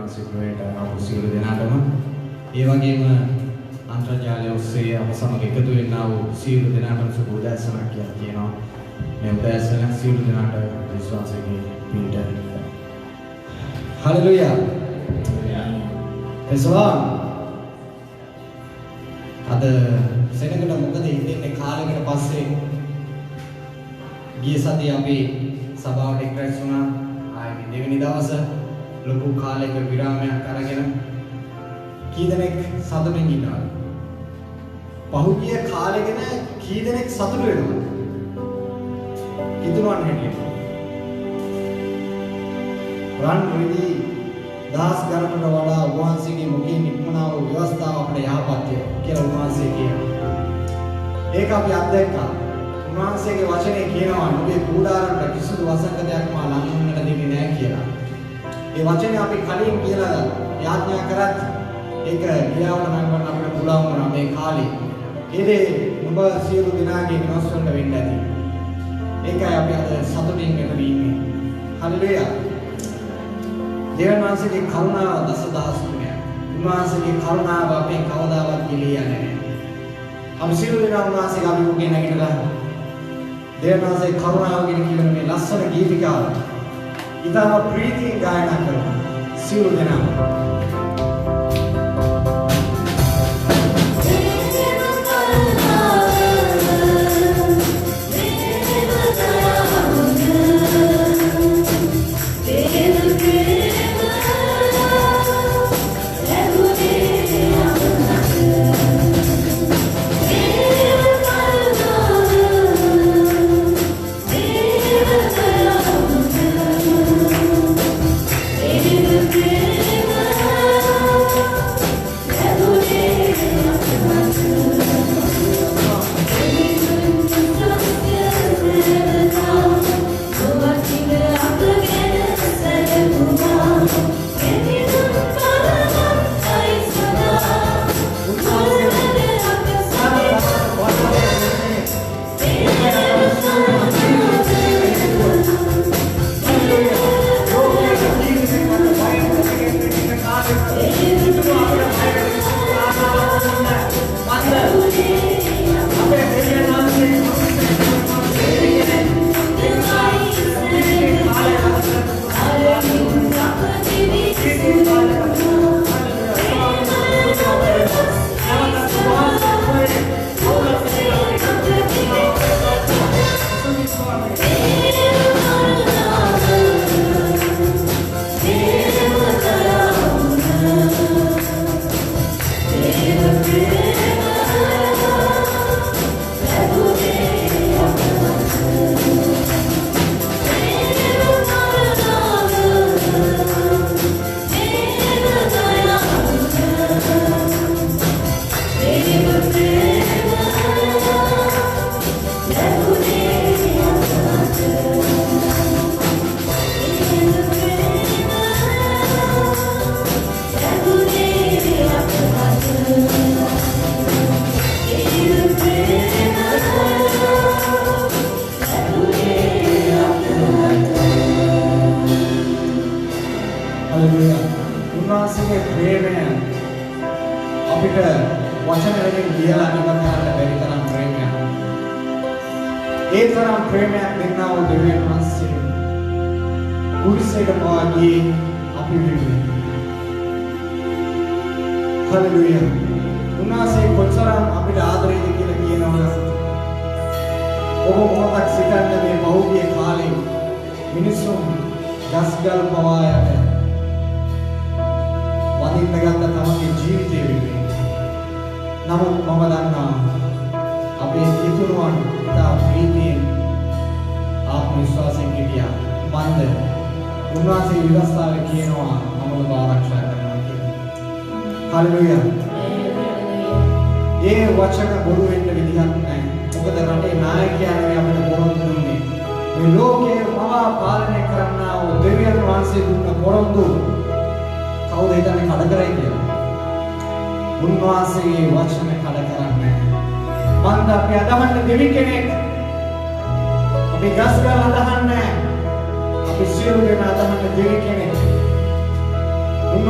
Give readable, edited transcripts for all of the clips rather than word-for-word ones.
වහන්සේට අපු සියලු දෙනාටම ඒ වගේම අන්තර්ජාලය ඔස්සේ අප සමග එකතු වෙන්නා වූ සියලු දෙනාටම සුබ උදෑසනක් කියලා කියනවා. මේ උදෑසන සියලු දෙනාට විශ්වාසයේ පිට. හලෙලූයා. එසවාන් අද සෙනඟට මොකද ඉන්නේ කාලයකට පස්සේ ගිය සතියේ අපි සභාවට එක්රැස් වුණා. ආයේ දෙවෙනි දවසේ ලොකු කාලයක විරාමයක් අරගෙන කී දෙනෙක් සතුටින් ඉන්නවද? පහුගිය කාලෙගෙන කී දෙනෙක් සතුටු වෙනවද? කිතුමන් හැටියට. රන් රිදී දහස් ගණනකට වඩා වහන්සේගේ මුඛයෙන් නික්මනා වූ ව්‍යවස්ථාව අපිට යහපත්ය කියලා උන්වහන්සේ කියනවා. ඒක අපි අත්දැක්කා. උන්වහන්සේගේ වචනේ කියනවා නුඹේ කූඩාරන්ට කිසිදු වසංගතයක් මා ලං වෙන්නට දෙන්නේ නැහැ කියලා. ඒ වචනේ අපි කලින් කියලා යාඥා කරත් ඒක ක්‍රියාවට නංවන්න අපිට පුළුවන් වුණා මේ කාලේ. ඒදේ නුඹ සියලු දෙනාගේ විනාශ වෙන්න වෙන්න ඇති. ඒකයි අපි අද සතුටින් මෙතන ඉන්නේ. හල්ලෙලූයා. දෙවියන් වහන්සේගේ කරුණාව දසදහස් ගුණයක්. උන්වහන්සේගේ කරුණාව අපේ කවදාවත් ගිලියන්නේ නැහැ. අපි සියලු දෙනා උන්වහන්සේගේ අභිමුඛයෙන් නැගිටලා දෙවියන් වහන්සේගේ කරුණාව ගැන කියන මේ ලස්සන ගීතිකාව ඉතාම ප්‍රීතියෙන් ගායනා කරනවා. සියලු දෙනා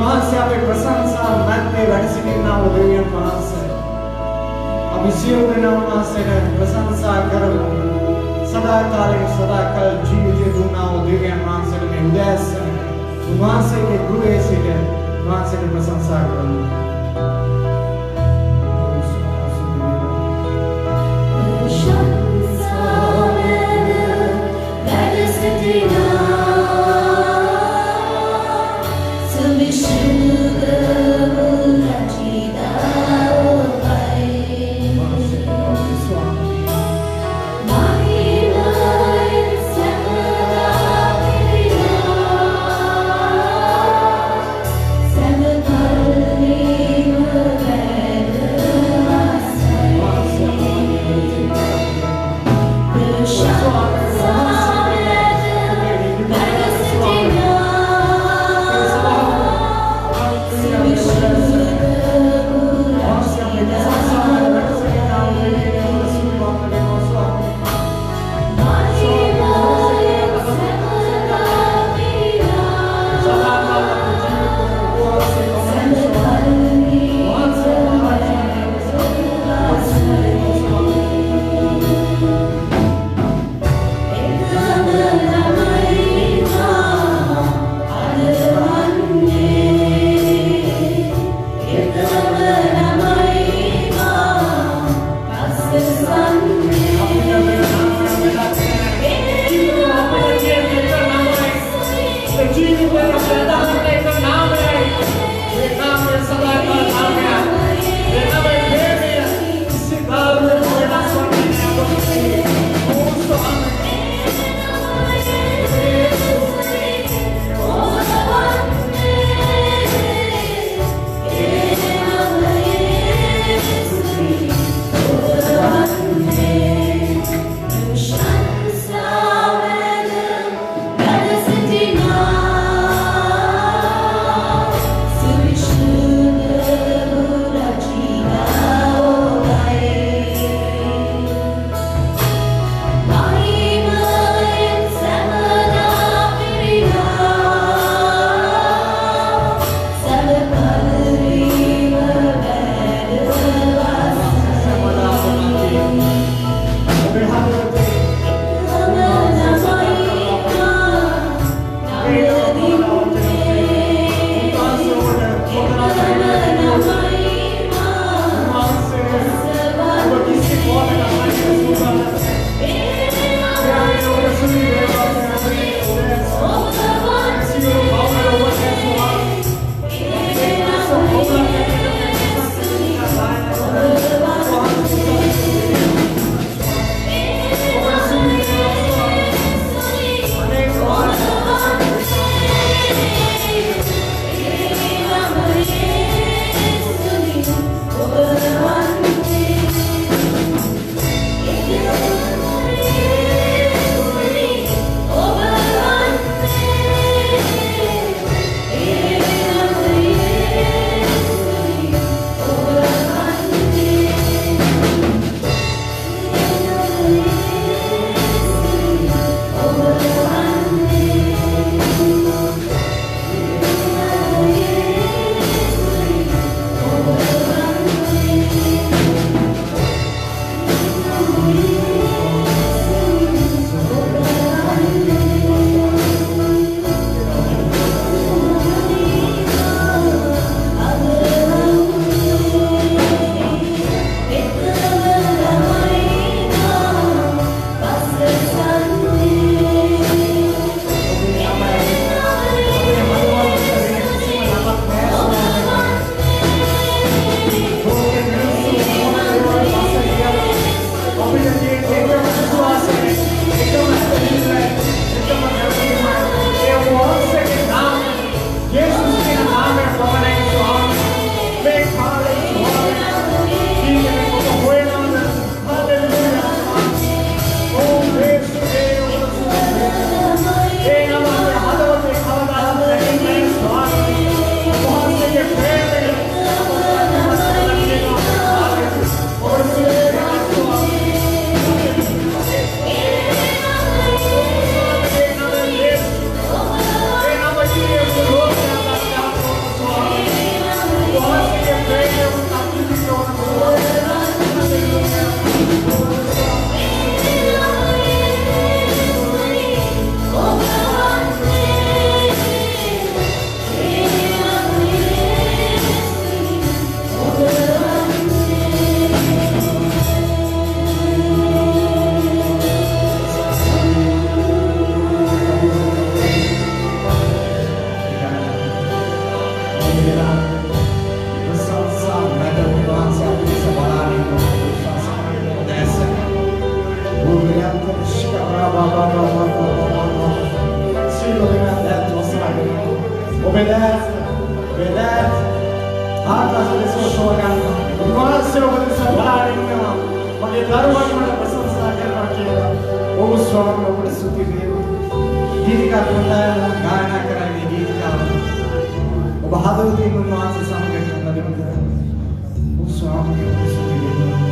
උන්වහන්සේ අපේ ප්‍රශංසා මැද්දේ වැඩ සිටිනා වූ දෙවියන් වහන්සේ අපි සියලු දෙනා උන්වහන්සේට ප්‍රශංසා කරමු සදාකාලික සදාකාල ජීවිතය දුන්නා වූ දෙවියන් වහන්සේට මේ උදෑසන උන්වහන්සේගේ ගෘහයේ සිට උන්වහන්සේට ප්‍රශංසා කරමු Seven obedece. Atas pessoas උන්වහන්සේ ඔබ දෙස බලාගෙන ඉන්නවා. මගේ දරුවන් වල ප්‍රශංසා කරනවා කියලා. ඔව් ස්වාමී ඔබට ස්තුති වේවා. ගීතිකා තුන්දා ගායනා කරන්නේ ගීතිකාව. ඔබ හදවතින් උන්වහන්සේ සමග කරනවා. ඔව් ස්වාමී ඔබ ස්තුති වේවා.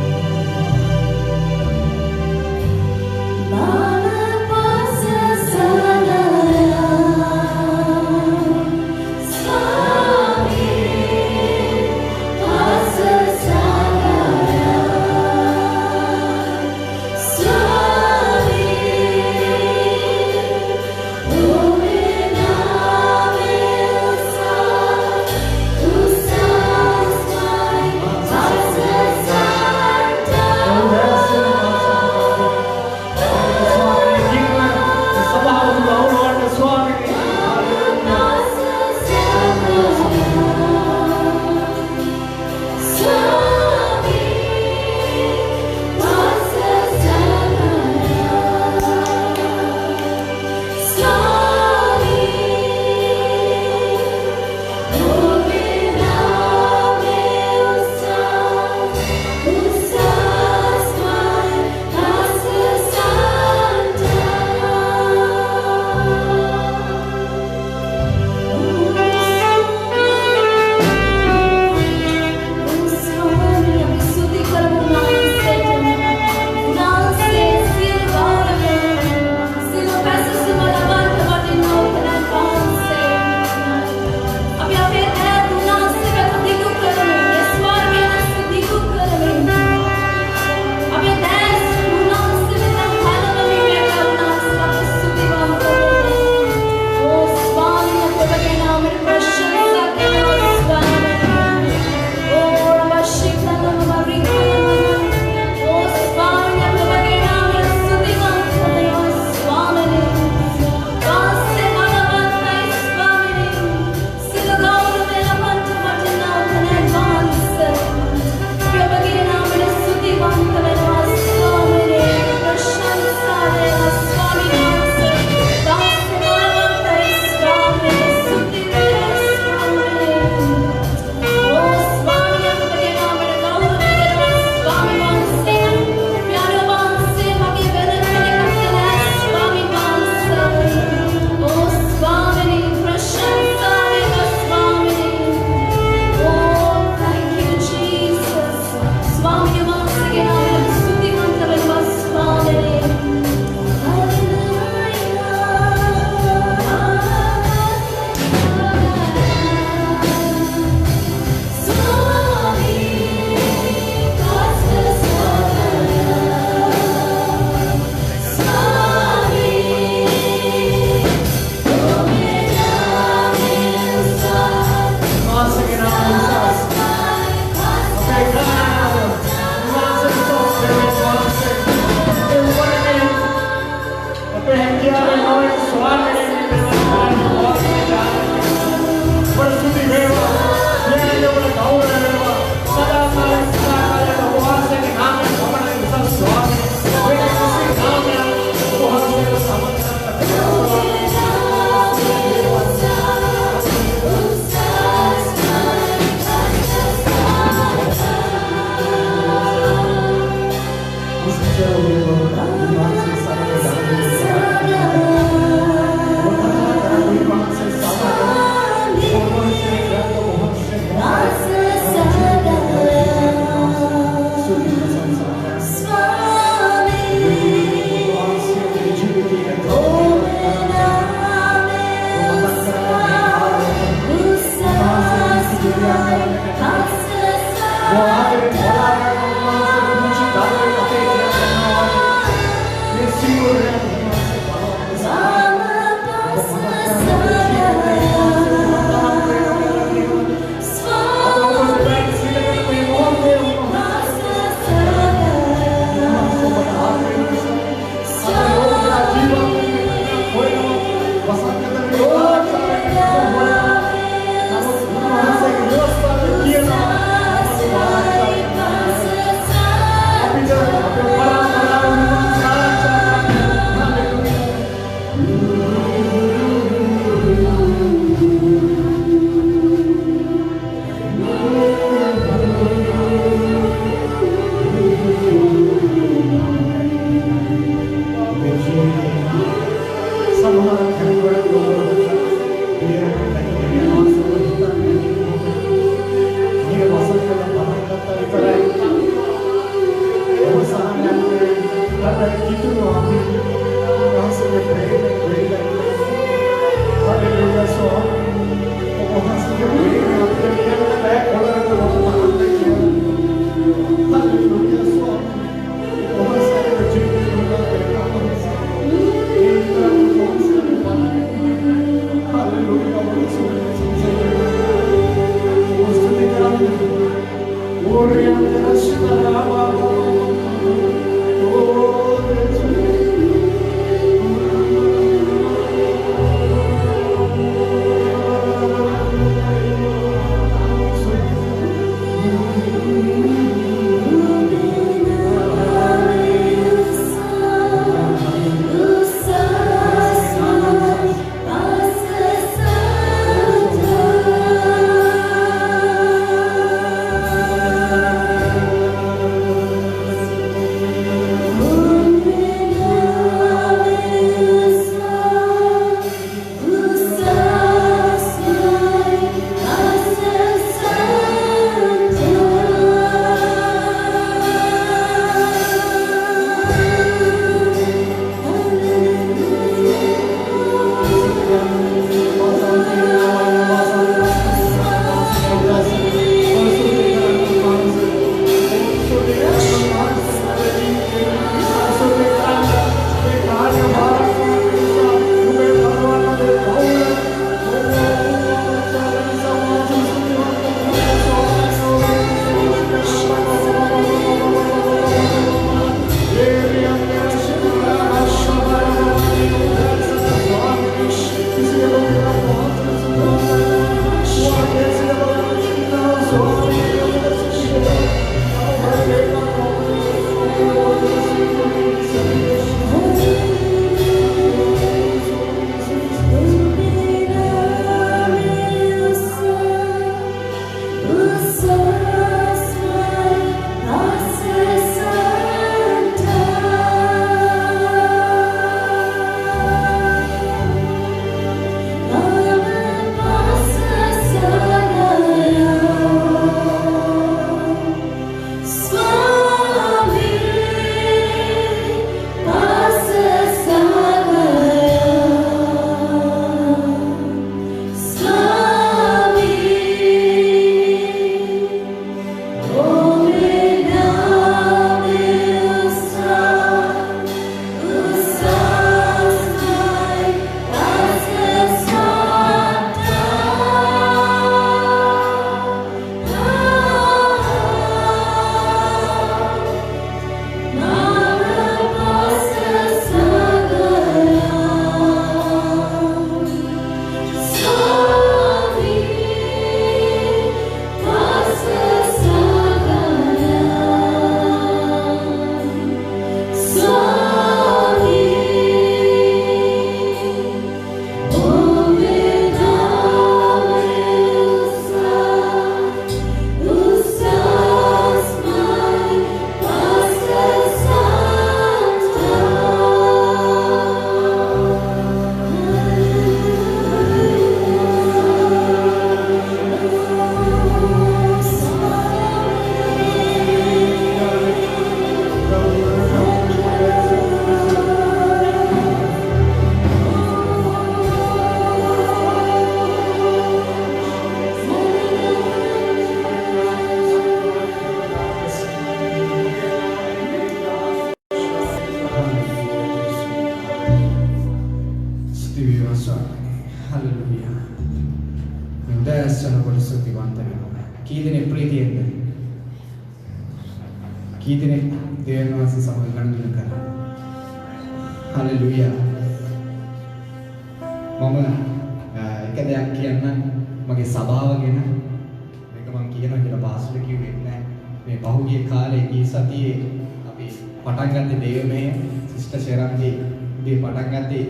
උදෑසන කොට ස්තුතිවන්ත වෙනවා. කී දෙනෙක් ප්‍රීතියෙන්ද? කී දෙනෙක් දෙවියන් වහන්සේ සමග ගනුදෙනු කරා? හලෙලූයා. මම එක දෙයක් කියන්නම් මගේ සභාව ගැන. මේක මම කියනවා කියලා පාස්ටර් කිව්වේ නැහැ. මේ පහුගිය කාලේ ඊ සතියේ අපි පටන් ගත්තේ දේවමය සිස්ටර් ශරන්ගේ ඉතින් පටන් ගත්තේ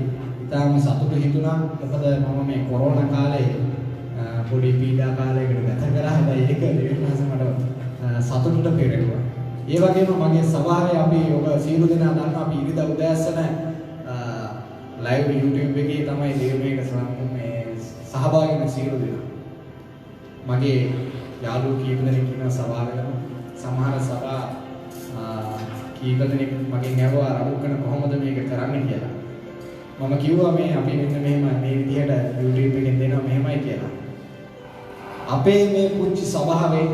ඉතාලම සතුටු හිතුණා. මොකද මම මේ කොරෝනා කාලේ පොඩි පීඩා කාලයකට ගත කරා. හැබැයි ඒක දෙවියන්වහන්ස මට සතුටට පෙරළුවා. ඒ වගේම මගේ සභාවේ අපි ඔබ සියලු දෙනා දන්නවා අපි ඉරිදා උදෑසන ලයිව් YouTube එකේ තමයි දේවමයක සහභාගී වෙන සියලු දෙනා. මගේ යාළුවෝ කීප දෙනෙක් ඉන්න සභාවකම සමහර සභා කීප දෙනෙක් මගෙන් ඇහුවා රබුකන කොහොමද මේක කරන්නේ කියලා. මම කිව්වා මේ අපි මෙන්න මෙහෙම මේ විදිහට YouTube එකෙන් දෙනවා මෙහෙමයි කියලා. අපේ මේ පුංචි සභාවේ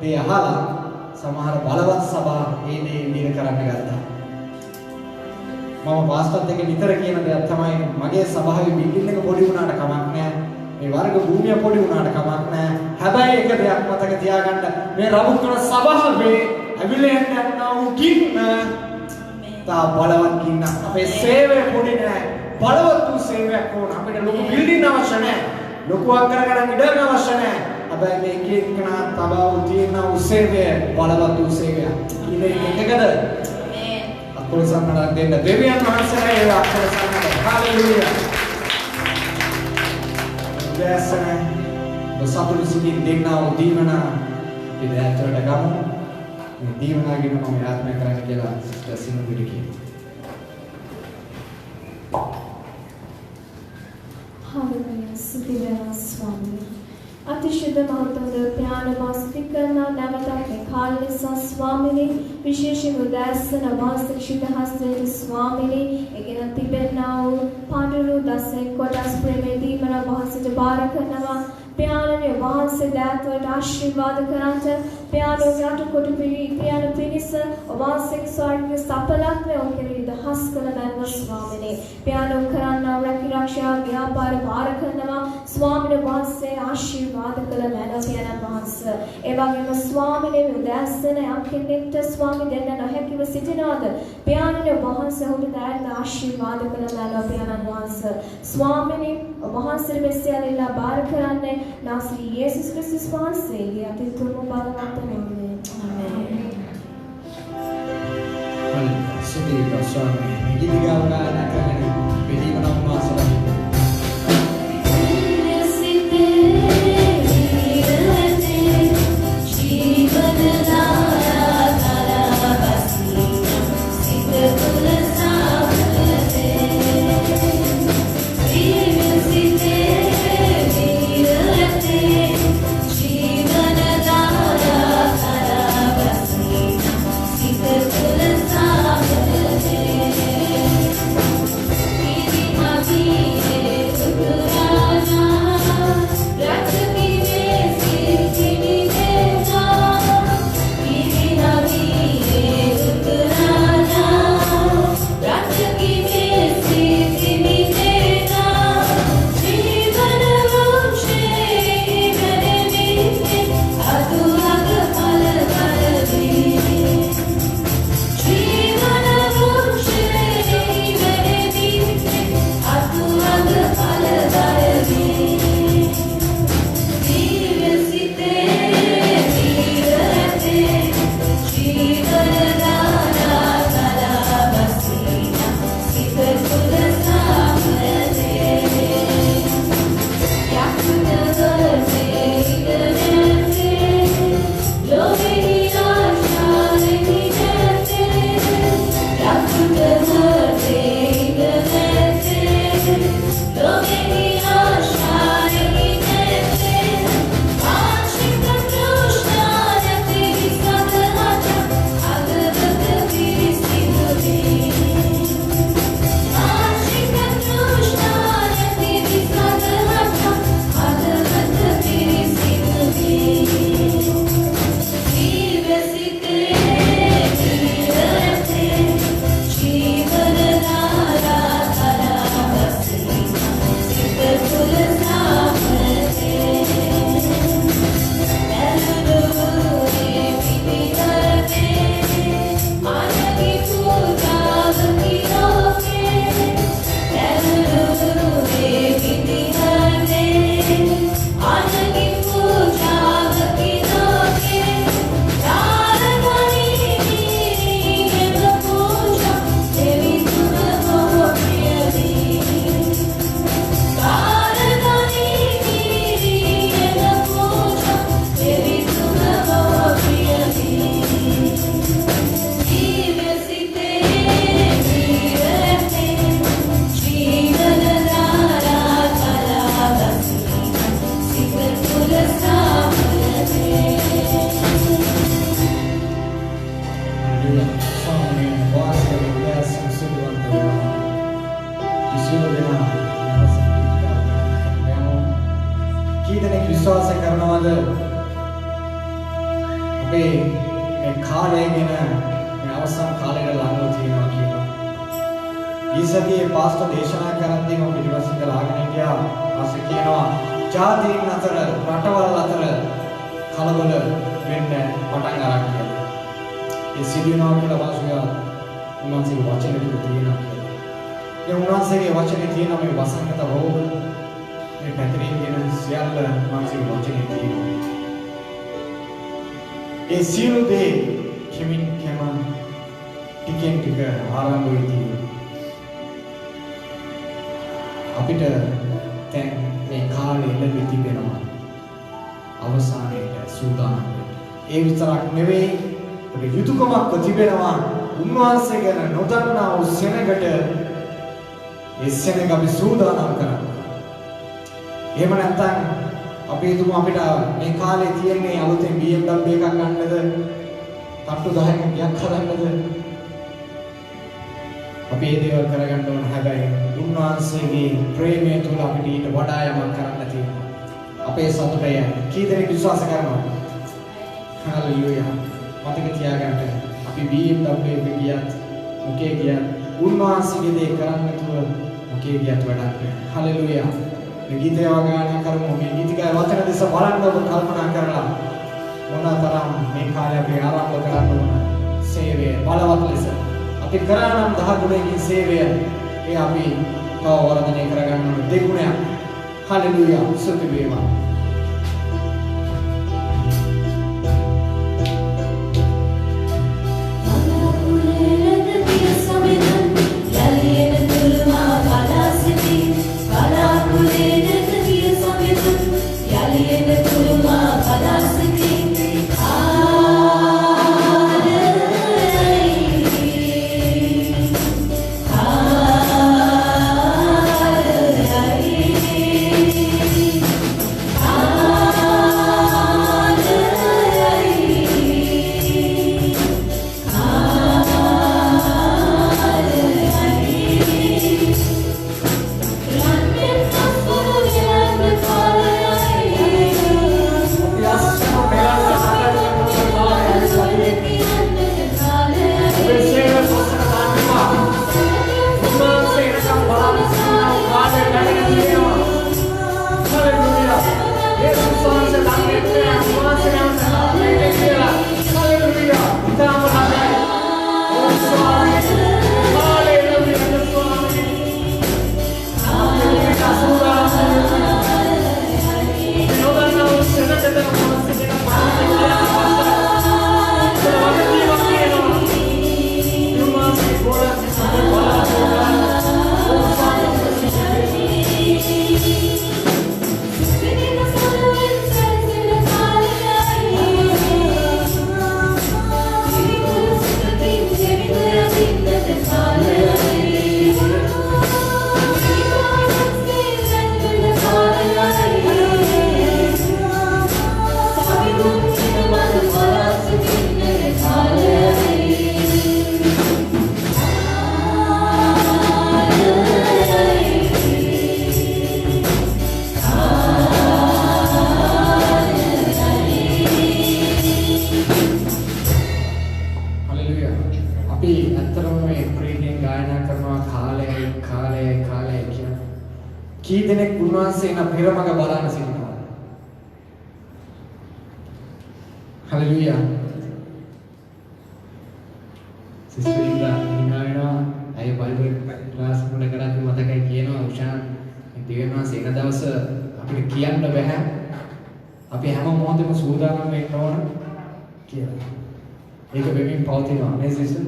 මේ අහලා සමහර බලවත් සභා මේ දේ කරන්න ගත්තා. මම පාස්ටර්ත් එක්ක නිතර කියන දෙයක් තමයි මගේ සභාවේ බිල්ඩින් එක පොඩි වුණාට කමක් නැහැ. මේ වර්ග භූමිය පොඩි වුණාට කමක් නැහැ. හැබැයි එක දෙයක් මතක තියාගන්න මේ රබුකන සභාවේ ඇවිල්ලා යනවා උකින්න තා බලවත් කින්න අපේ සේවය පොඩි නෑ. බලවත් වූ සේවයක් ඕන. අපිට ලොකු බිල්ඩින් අවශ්‍ය නෑ. ලොකු අක්කරකට ඉඩම් අවශ්‍ය නෑ. හැබැයි මේ කේකනා තබාව තියෙන උසේවය බලවත් වූ සේවයක්. ඉතින් එකකද? අක්කල සම්මතක් දෙන්න දෙවියන් වහන්සේලා ඒ අක්කල සම්මත. හalleluya. දැසන බසතුරු සිටින් දෙන්නා වූ දීවනා අපි දැක්කට ගමු. මේ දීවනාගෙන මම ආත්මය කරන්න කියලා සිස්ටර් සිනුවිලි කියනවා. Hallelujah. Sudhira Swami. අතිශුද්ධ මහත්වද ඥානමා ස්තුති කරනා නැවතත් මේ කාලෙසා ස්වාමිනේ විශේෂම උදෑසන වාස්තුශිත හස්තයේ ස්වාමිනේ එගෙන තිබෙනා වූ පාඩුරු දසේ කොටස් ප්‍රේමදී මන වහන්සේට බාර කරනවා ඥානනේ වහන්සේ දාතවට ආශිර්වාද කරන්ට ඥාන යට කොට පිළිපියන පිණිස වහන්සේ ස්වර්ග සපලත්වය ඔකෙරි දහස් කළ මැනව ස්වාමිනේ ඥාන කරන්නා රැකිරක්ෂා ව්‍යාපාර බාර කරනවා ස්වාමිනේ වහන්සේ ආශිර්වාද කළ මැනව යන වහන්සේ ඒ වගේම ස්වාමිනේ උදෑසන යම් කෙනෙක්ට ස්වාමි දෙන්න නොහැකිව සිටිනවාද ඥානනේ වහන්සේ ඔහුට දායක ආශිර්වාද කළ මැනව යන වහන්සේ ස්වාමිනේ වහන්සේ මෙසියලලා බාර කරන්නේ නාසී යේසුස් ක්‍රිස්තුස් වහන්සේගේ අතිතුරු බලවත් නාමයෙන් ආමේන්. හalleluya. සුදීප ස්වාමී නිගිදිගාව ගාන කරගෙන පිළිම නම් මාසලයි. දෙනෙක් විශ්වාස කරනවද අපේ මේ කාලය ගැන මේ අවසන් කාලයට ළඟව තියෙනවා කියලා? ඊසකේ පාස්ටර් දේශනා කරද්දී මම පිටිපස්සෙන් ගලාගෙන ගියා. ඊපස්සේ කියනවා ජාතීන් අතර රටවල් අතර කලබල වෙන්න පටන් අරන් කියලා. ඒ සිදුවෙනවා කියලා වාසියා උන්වහන්සේගේ වචනේ තුල තියෙනවා කියලා. ඒ උන්වහන්සේගේ වචනේ තියෙන මේ වසංගත රෝග මේ පැතිරී යන සියල්ල උන්වහන්සේගේ වචනේ තියෙනවා. ඒ සියලු දේ කෙමින් කම ටිකෙන් ටික ආරම්භ වෙදී අපිට දැන් මේ කාලේ ලැබී තිබෙනවා අවසානයේ සූදානම් වෙන්න. ඒ විතරක් නෙවෙයි අපේ යුතුයකමක් තිබෙනවා උන්වහන්සේ ගැන නොදන්නා වූ සෙනගට ඒ සෙනග අපි සූදානම් කරන්න. එහෙම නැත්නම් අපි හිතමු අපිට මේ කාලේ තියෙන්නේ අලුතෙන් BMW එකක් ගන්නද තට්ටු 10ක් ගියක් හදන්නද අපි ඒ දේවල් කරගන්න ඕන. හැබැයි උන්වහන්සේගේ ප්‍රේමය තුල අපිට ඊට වඩා යමක් කරන්න තියෙනවා. අපේ සතුටය කී දෙනෙක් විශ්වාස කරනවා? හalleluya. මතක තියාගන්න අපි BMW එක ගියත් මොකේ ගියත් උන්වහන්සේගේ දේ කරන්න තුල මොකේ ගියත් වැඩක් නැහැ. හalleluya. මේ ගීතය වගායනා කරමු. මේ ගීතිකය වචන දෙස බලන්න ඔබ කල්පනා කරලා මොනතරම් මේ කාලේ අපි ආරම්භ කරන්න ඕන සේවය බලවත් ලෙස අපි කරා නම් 10 ගුණයකින් සේවය ඒ අපි තව වර්ධනය කරගන්න ඕන දෙගුණයක්. හalleluya. සුති වේවා. කී දෙනෙක් උන්වහන්සේ න පෙරමග බලන්න සිටිනවා. හalleluya. සිස්ටර් ඉන්දා ඉන්නවා අය බයිබල් ක්ලාස් වල කරද්දි මතකයි කියනවා උෂාන් දෙවියන්වහන්සේ එන දවස අපිට කියන්න බෑ අපි හැම මොහොතෙම සූදානම් වෙන්න ඕන කියලා. ඒක වෙමින් පවතිනවා නේ සිස්ටර්.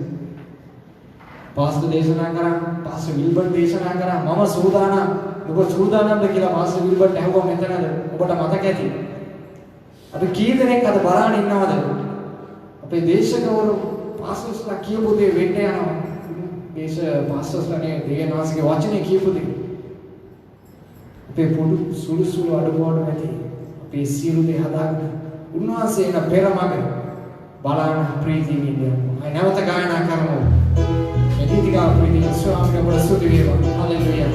පාස්ටර් දේශනා කරා, පාස්ටර් විල්බර්ට් දේශනා කරා මම සූදානම්. ඔබ සූදානම්ද කියලා පාස්ටර් විල්බර්ට් ඇහුවා මෙතනද? ඔබට මතක ඇති. අපි කී දෙනෙක් අද බලාගෙන ඉන්නවද? අපේ දේශකවරු පාස්ටර්ස්ලා කියපු දේ වෙන්න යනවා. පාස්ටර්ස්ලානේ දෙවියන්වහන්සේගේ වචනේ කියපු දේ. අපේ පොඩු සුළු අඩුපාඩු නැති අපේ සියලු දේ හදාගන්න උන්වහන්සේ එන පෙරමග බලන්න ප්‍රීතියෙන් ඉන්න. අය නැවත ගායනා කරමු. Ketika pribadi suami yang bersuci dewa, haleluya.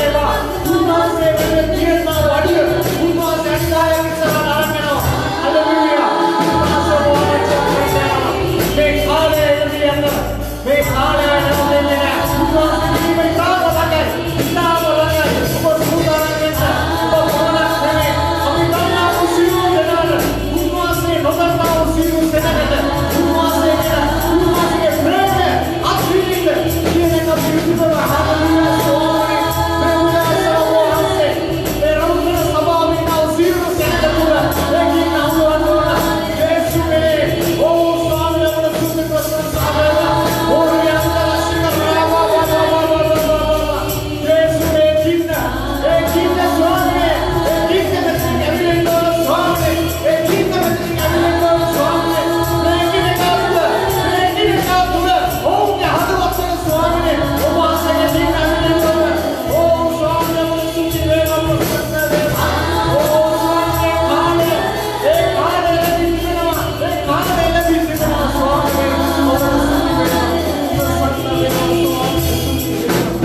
देवा उन्मासे मेरे जीवन में वाडियो उन्मासे अंदाय की सलाह आरंभनो हालेलुया उन्मासे वाले चलते मैं खाले नबी अंदर मैं खाले नबी मेरा उन्मासे में का बोलते वो सुधार करता वो बोलना है अभी करना उसी देना उन्मासे नजरता उसी से देना उन्मासे के प्रेम है आखिरी में ये ना beautiful hallelujah story मैं उदासा वो हमसे मैं रंग सभा में ना उसी से देना लेकिन ना वो अंदर यीशु में ओ स्वामी अपने सुख प्रसन्न आवेगा और ये अंदर शिकर रावा यीशु में कितना स्वामी एक कितना एविडेंट स्वामी एक कितना एविडेंट स्वामी लेकिन का दूर ओ क्या हद वक्त स्वामी ने ओ वासे के दिन एविडेंट ओ स्वामी अपने सुख देगा प्रसन्न देगा ओ स्वामी खाने लगी दिखना स्वामी और सुख देगा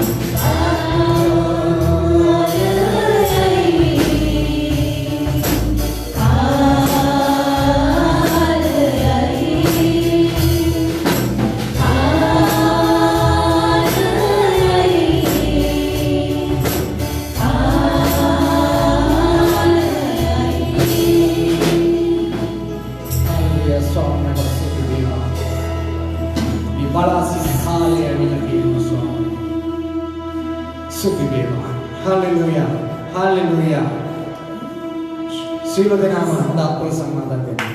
प्रसन्न Hallelujah, स्वामी बरसती देवा ये बड़ा सिखाले अभी लगी स्वामी सुखी देवा हालेलुया हालेलुया सिलो देना हम आपको समाधान देना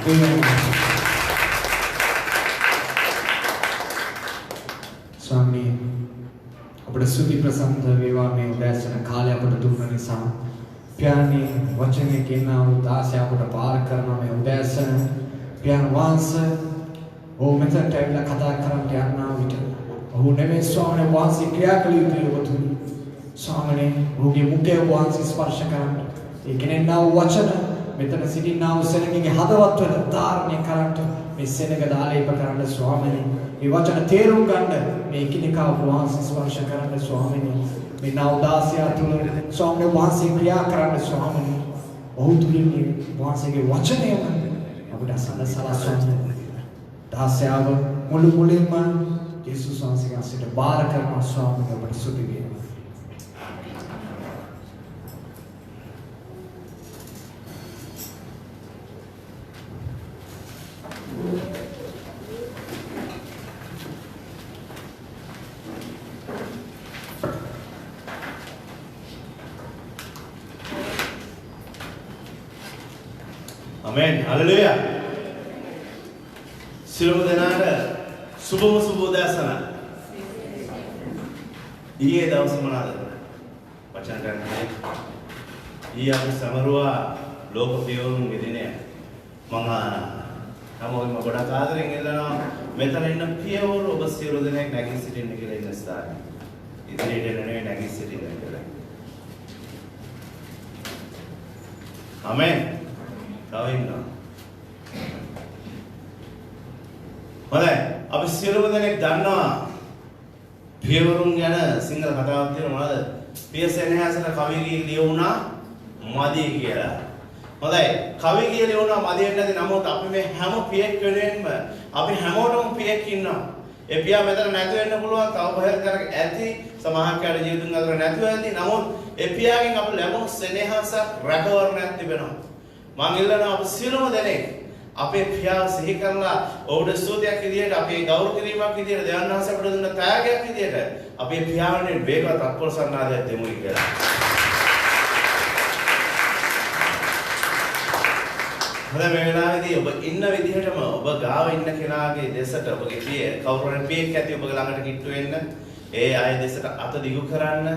स्वामी अपने सुखी प्रसन्न विवाह में उदासन खाले अपने दुख निशा प्यानी वचन के ना उदास अपने पार करना में उदासन प्यान वांस ओ मेथड टाइप ला कथा करम के अन्ना विट ओ नेमे स्वामी वांस क्रिया कली उपयोग स्वामी ने ओगे मुके वांस स्पर्श करम ඒකනේ නා වචන මෙතන සිටිනා වූ සෙනගගේ හදවත් වල ධාරණය කරන්ට මේ සෙනග දාලේප කරන්න ස්වාමීනි මේ වචන තේරුම් ගන්න මේ කිනිකා වහන්සේ ස්පර්ශ කරන්න ස්වාමීනි මේ නා උදාසිය තුළ ස්වාමීන් වහන්සේ ක්‍රියා කරන්න ස්වාමීනි ඔහු තුලින් මේ වහන්සේගේ වචනය අපිට සලසලා ස්වාමීනි දාසයාව මුළු මුලින්ම යේසුස් වහන්සේගේ අසට බාර කරන ස්වාමීනි අපට සුති වේවා. Amen. Hallelujah. සියලුම දෙනාට සුබම සුබ උදෑසන. ඊයේ දවස මොනවාද? වචන ගන්නනේ. ඊයේ අපි සමරුවා ලෝක පියවරුන්ගේ දිනය. මම හැමෝම ගොඩක් ආදරෙන් ඉල්ලනවා මෙතන ඉන්න පියවරු ඔබ සියලු දෙනෙක් නැගී සිටින්න කියලා ඉන්න ස්ථානයේ. ඉදිරියට නෙවෙයි නැගී සිටින්න කියලා. Amen. Tawinna. හොඳයි අපි සියලුම දෙනෙක් දන්නවා පියවරුන් ගැන සිංහල කතාවක් තියෙනවා මොනවද? පියසෙනෙහසට කවි ලියුණා මදි කියලා. හොඳයි කවි කියලා ලියුණා මදි නැති නමුත් අපි මේ හැම පියෙක් වෙනුවෙන්ම අපි හැමෝටම පියෙක් ඉන්නවා. ඒ පියා මෙතන නැති වෙන්න පුළුවන් තව කොහෙද කරක ඇති සමාහකයට ජීවිතුන් අතර නැතුව ඇති. නමුත් ඒ පියාගෙන් අපි ලැබුණු සෙනෙහසක් රැකවරණයක් තිබෙනවා. මම ඉල්ලනවා අප සියලුම දෙනෙක් අපේ පියාව සිහි කරලා ඔහුට ස්තුතියක් විදියට අපේ ගෞරව කිරීමක් විදියට දෙවියන් වහන්සේ අපට දුන්න ත්‍යාගයක් විදියට අපේ පියාණන් වේගවත් අත්පොර සන්නාදයක් දෙමු කියලා. හොඳයි මේ වෙලාවේදී ඔබ ඉන්න විදිහටම ඔබ ගාව ඉන්න කෙනාගේ දෙසට ඔබගේ පිය කවුරුන් පියෙක් ඇති ඔබගේ ළඟට කිට්ටු වෙන්න ඒ අය දෙසට අත දිගු කරන්න.